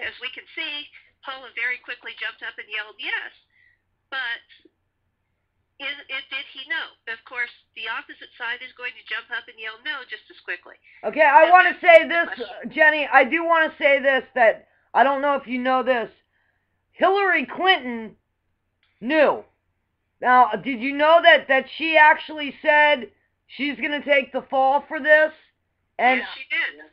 as we can see, Paula very quickly jumped up and yelled yes. But did he know? Of course, the opposite side is going to jump up and yell no just as quickly. Okay, I want to say this, Jenny. I do want to say this, that I don't know if you know this. Hillary Clinton knew. Now, did you know that she actually said she's going to take the fall for this? And yes,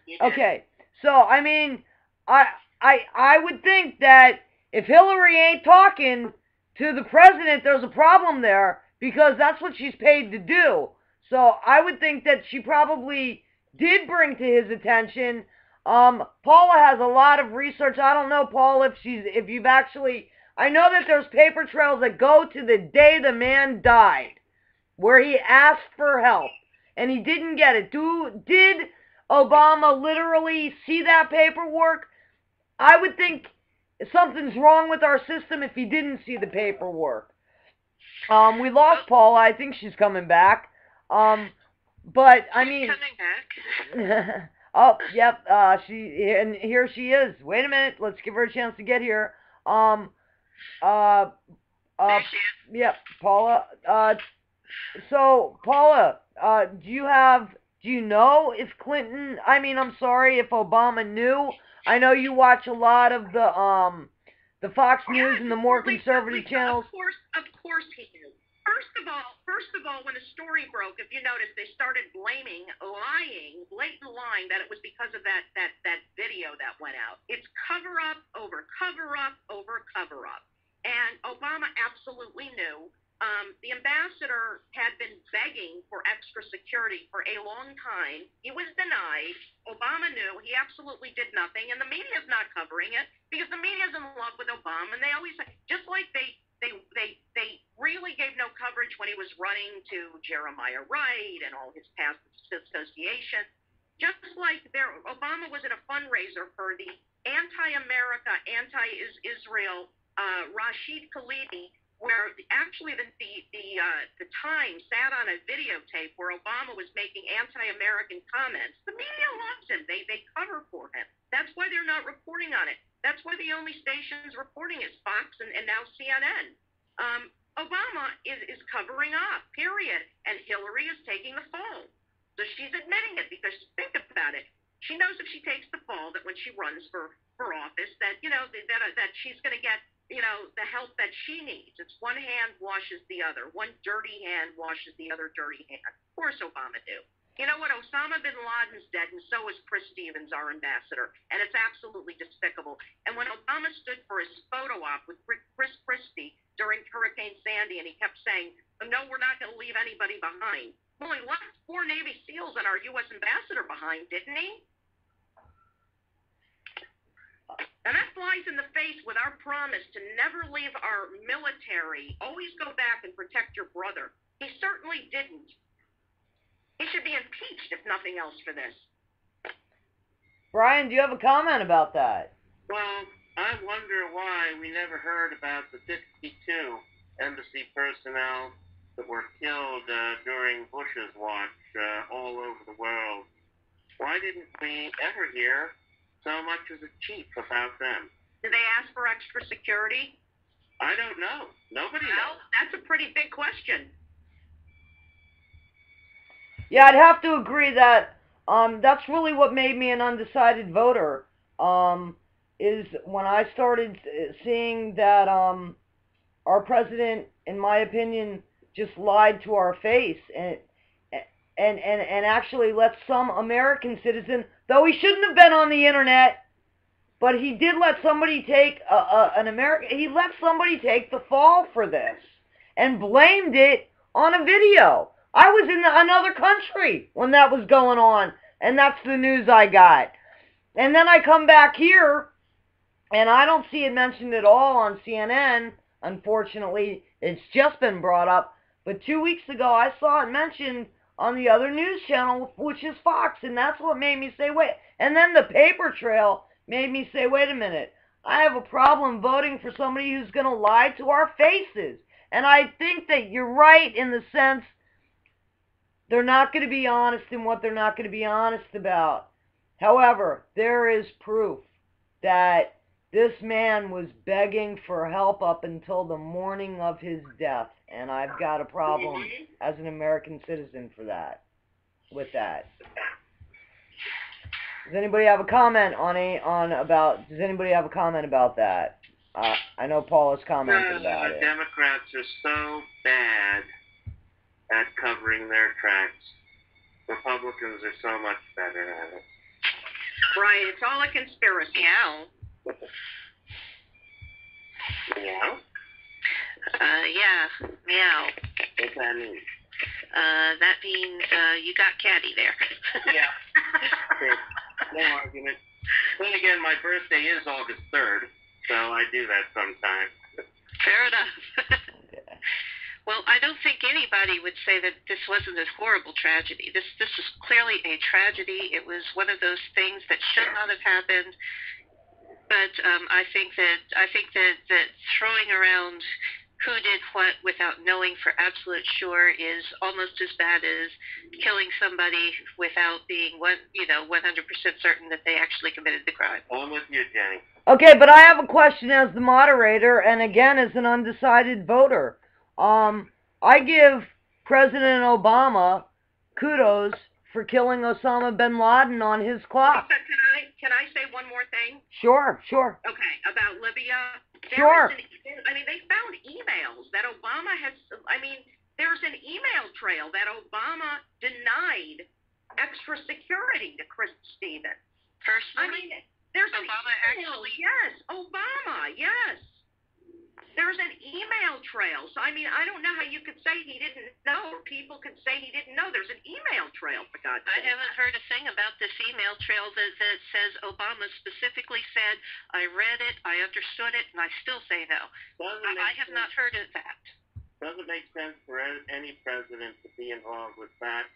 she did. Okay, so I mean, I would think that if Hillary ain't talking to the president, there's a problem there, because that's what she's paid to do. So I would think that she probably did bring to his attention. Paula has a lot of research. I don't know, Paul, if you've actually. I know that there's paper trails that go to the day the man died, where he asked for help and he didn't get it. Did Obama literally see that paperwork? I would think something's wrong with our system if he didn't see the paperwork. We lost Paula. I think she's coming back. But I mean, coming back. Oh, yep. And here she is. Wait a minute. Let's give her a chance to get here. Yep, Paula. So Paula, do you know if Clinton? I mean, I'm sorry, if Obama knew. I know you watch a lot of the Fox News and the more conservative channels. Of course he knew. First of all, when the story broke, if you notice, they started blaming, blatant lying, that it was because of that video that went out. It's cover up over cover up over cover up. And Obama absolutely knew. The ambassador had been begging for extra security for a long time. He was denied. Obama knew. He absolutely did nothing. And the media's not covering it because the media's in love with Obama. And they always, just like they really gave no coverage when he was running to Jeremiah Wright and all his past associations. Just like Obama was at a fundraiser for the anti-America, anti-Israel Rashid Khalidi, where actually the Times sat on a videotape where Obama was making anti-American comments. The media loves him. They cover for him. That's why they're not reporting on it. That's why the only stations reporting is Fox and now CNN. Obama is covering up, period. And Hillary is taking the fall. So she's admitting it, because think about it. She knows if she takes the fall, that when she runs for office, that that she's going to get the help that she needs. It's one hand washes the other. One dirty hand washes the other dirty hand. Of course Obama knew. You know what? Osama bin Laden's dead, and so is Chris Stevens, our ambassador. And it's absolutely despicable. And when Obama stood for his photo op with Chris Christie during Hurricane Sandy, and he kept saying, no, we're not going to leave anybody behind. Well, he left 4 Navy SEALs and our U.S. ambassador behind, didn't he? And that flies in the face with our promise to never leave our military. Always go back and protect your brother. He certainly didn't. He should be impeached, if nothing else, for this. Brian, do you have a comment about that? Well, I wonder why we never heard about the 62 embassy personnel that were killed during Bush's watch all over the world. Why didn't we ever hear so much as a cheep about them? Did they ask for extra security? I don't know. Nobody knows. That's a pretty big question. Yeah, I'd have to agree that that's really what made me an undecided voter. Is when I started seeing that our president, in my opinion, just lied to our face and actually let some American citizen, though he shouldn't have been on the internet, but he did let somebody take he let somebody take the fall for this and blamed it on a video. I was in another country when that was going on, and that's the news I got. And then I come back here, and I don't see it mentioned at all on CNN. Unfortunately, it's just been brought up. But 2 weeks ago, I saw it mentioned on the other news channel, which is Fox, and that's what made me say, wait. And then the paper trail made me say, wait a minute. I have a problem voting for somebody who's going to lie to our faces. And I think that you're right in the sense they're not going to be honest in what they're not going to be honest about. However, there is proof that this man was begging for help up until the morning of his death, and I've got a problem as an American citizen for that. With that, does anybody have a comment Does anybody have a comment about that? I know Paul has commented about it. Democrats are so bad at covering their tracks. Republicans are so much better at it. Right, it's all a conspiracy. Meow. Meow? Yeah, meow. What's that mean? That means you got catty there. Yeah. No argument. Then again, my birthday is August 3rd, so I do that sometimes. Fair enough. Well, I don't think anybody would say that this wasn't a horrible tragedy. This was clearly a tragedy. It was one of those things that should not have happened. But I think that throwing around who did what without knowing for absolute sure is almost as bad as killing somebody without being 100% certain that they actually committed the crime. I'm with you, Jenny. Okay, but I have a question as the moderator, and again as an undecided voter. I give President Obama kudos for killing Osama bin Laden on his clock. Can I say one more thing? Sure. Okay, about Libya. Sure. They found emails that Obama has. There's an email trail that Obama denied extra security to Chris Stevens. Personally? There's Obama an email. actually? Yes, Obama. Yes. There's an email trail. So, I don't know how you could say he didn't know, or people could say he didn't know. There's an email trail, for God's sake. I haven't heard a thing about this email trail that says Obama specifically said, I read it, I understood it, and I still say no. I have not heard of that. Doesn't make sense for any president to be involved with that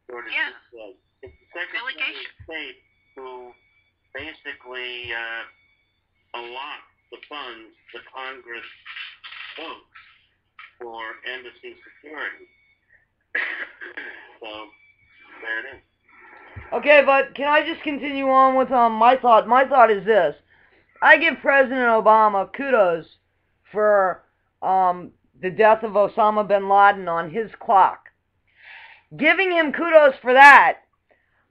sort of thing. It's the Secretary of State who basically allocts the funds the Congress votes for embassy security. So, there it is. Okay, but can I just continue on with my thought? My thought is this. I give President Obama kudos for the death of Osama bin Laden on his clock. Giving him kudos for that,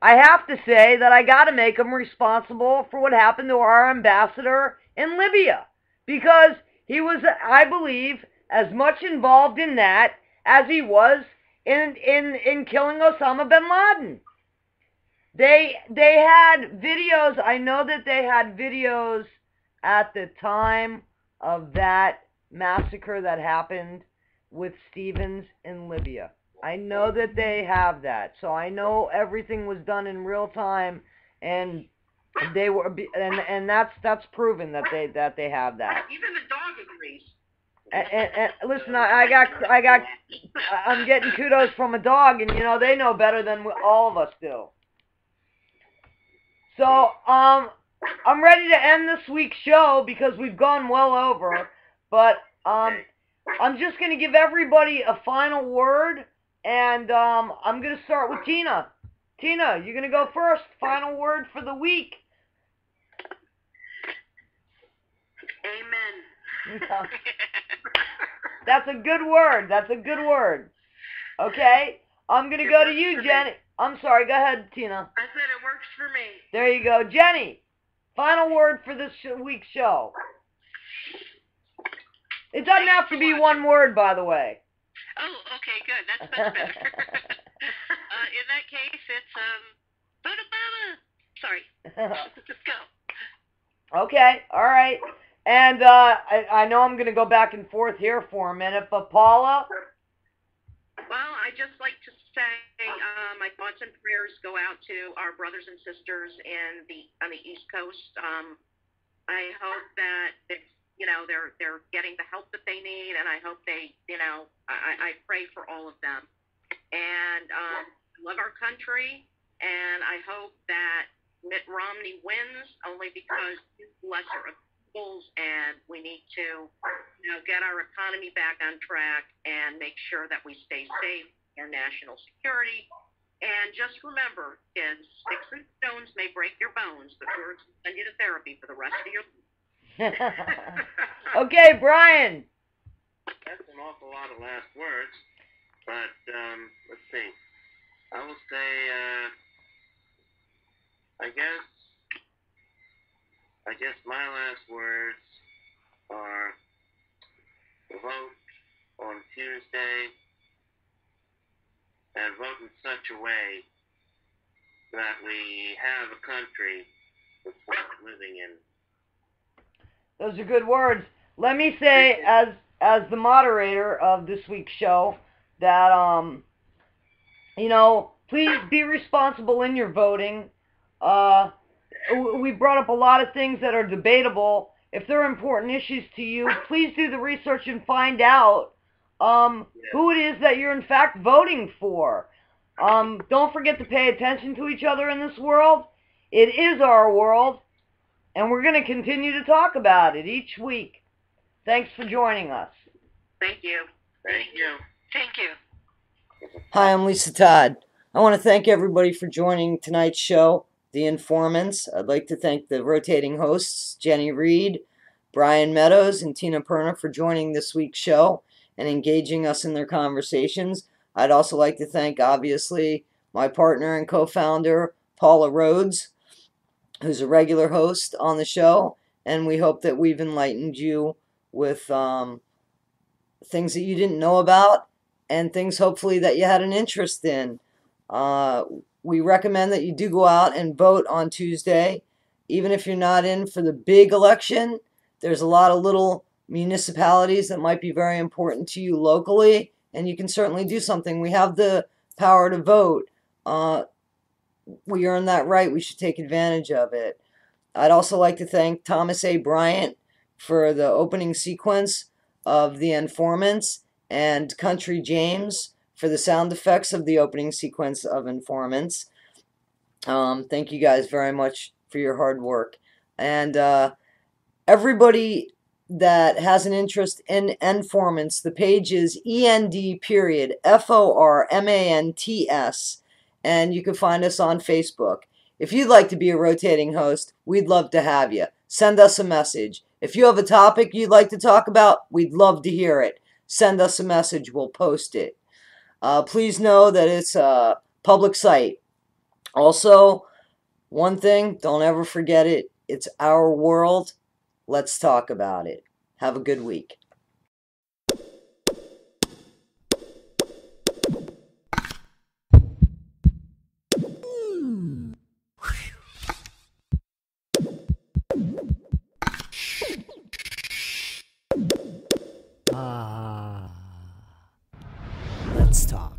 I have to say that I got to make him responsible for what happened to our ambassador in Libya, because he was, I believe, as much involved in that as he was in killing Osama bin Laden. They had videos. I know that they had videos at the time of that massacre that happened with Stevens in Libya. I know that they have that, so I know everything was done in real time, and they were, and that's proven that they have that. Even the dog agrees. And listen, I'm getting kudos from a dog, and they know better than all of us do. So I'm ready to end this week's show because we've gone well over. But I'm just gonna give everybody a final word, and I'm gonna start with Tina. Tina, you're gonna go first. Final word for the week. Amen. That's a good word. That's a good word. Okay, I'm gonna go to you, Jenny. I'm sorry. Go ahead, Tina. I said it works for me. There you go, Jenny. Final word for this week's show. It doesn't have to be one word, by the way. Oh, okay, good. That's much better. In that case, it's Buddha. Sorry. Let's go. Okay, all right. And I know I'm going to go back and forth here for a minute, but Paula? Well, I just like to say my thoughts and prayers go out to our brothers and sisters on the East Coast. I hope that they're getting the help that they need, and I hope they I pray for all of them. And love our country, and I hope that Mitt Romney wins only because he's lesser of evils, and we need to get our economy back on track and make sure that we stay safe, our national security. And just remember, kids, sticks and stones may break your bones, but words will send you to therapy for the rest of your life. Okay, Brian. That's an awful lot of last words, but let's see. I will say, I guess my last words are vote on Tuesday and vote in such a way that we have a country that's worth living in. Those are good words. Let me say, as the moderator of this week's show, that please be responsible in your voting. We brought up a lot of things that are debatable. If they're important issues to you, please do the research and find out who it is that you're in fact voting for. Don't forget to pay attention to each other in this world. It is our world, and we're going to continue to talk about it each week. Thanks for joining us. Thank you. Thank you. Thank you. Hi, I'm Lisa Todd. I want to thank everybody for joining tonight's show, The Informants. I'd like to thank the rotating hosts, Jenny Reed, Brian Meadows, and Tina Perna for joining this week's show and engaging us in their conversations. I'd also like to thank, obviously, my partner and co-founder, Paula Rhodes, who's a regular host on the show, and we hope that we've enlightened you with things that you didn't know about and things hopefully that you had an interest in. We recommend that you do go out and vote on Tuesday. Even if you're not in for the big election, there's a lot of little municipalities that might be very important to you locally, and you can certainly do something. We have the power to vote. We earn that right. We should take advantage of it. I'd also like to thank Thomas A. Bryant for the opening sequence of The Endformants, and Country James for the sound effects of the opening sequence of Informants. Thank you guys very much for your hard work. And everybody that has an interest in Endformants, the page is END.FORMANTS, and you can find us on Facebook. If you'd like to be a rotating host, we'd love to have you. Send us a message. If you have a topic you'd like to talk about, we'd love to hear it. Send us a message. We'll post it. Please know that it's a public site. Also, one thing, don't ever forget it. It's our world. Let's talk about it. Have a good week. Let's talk.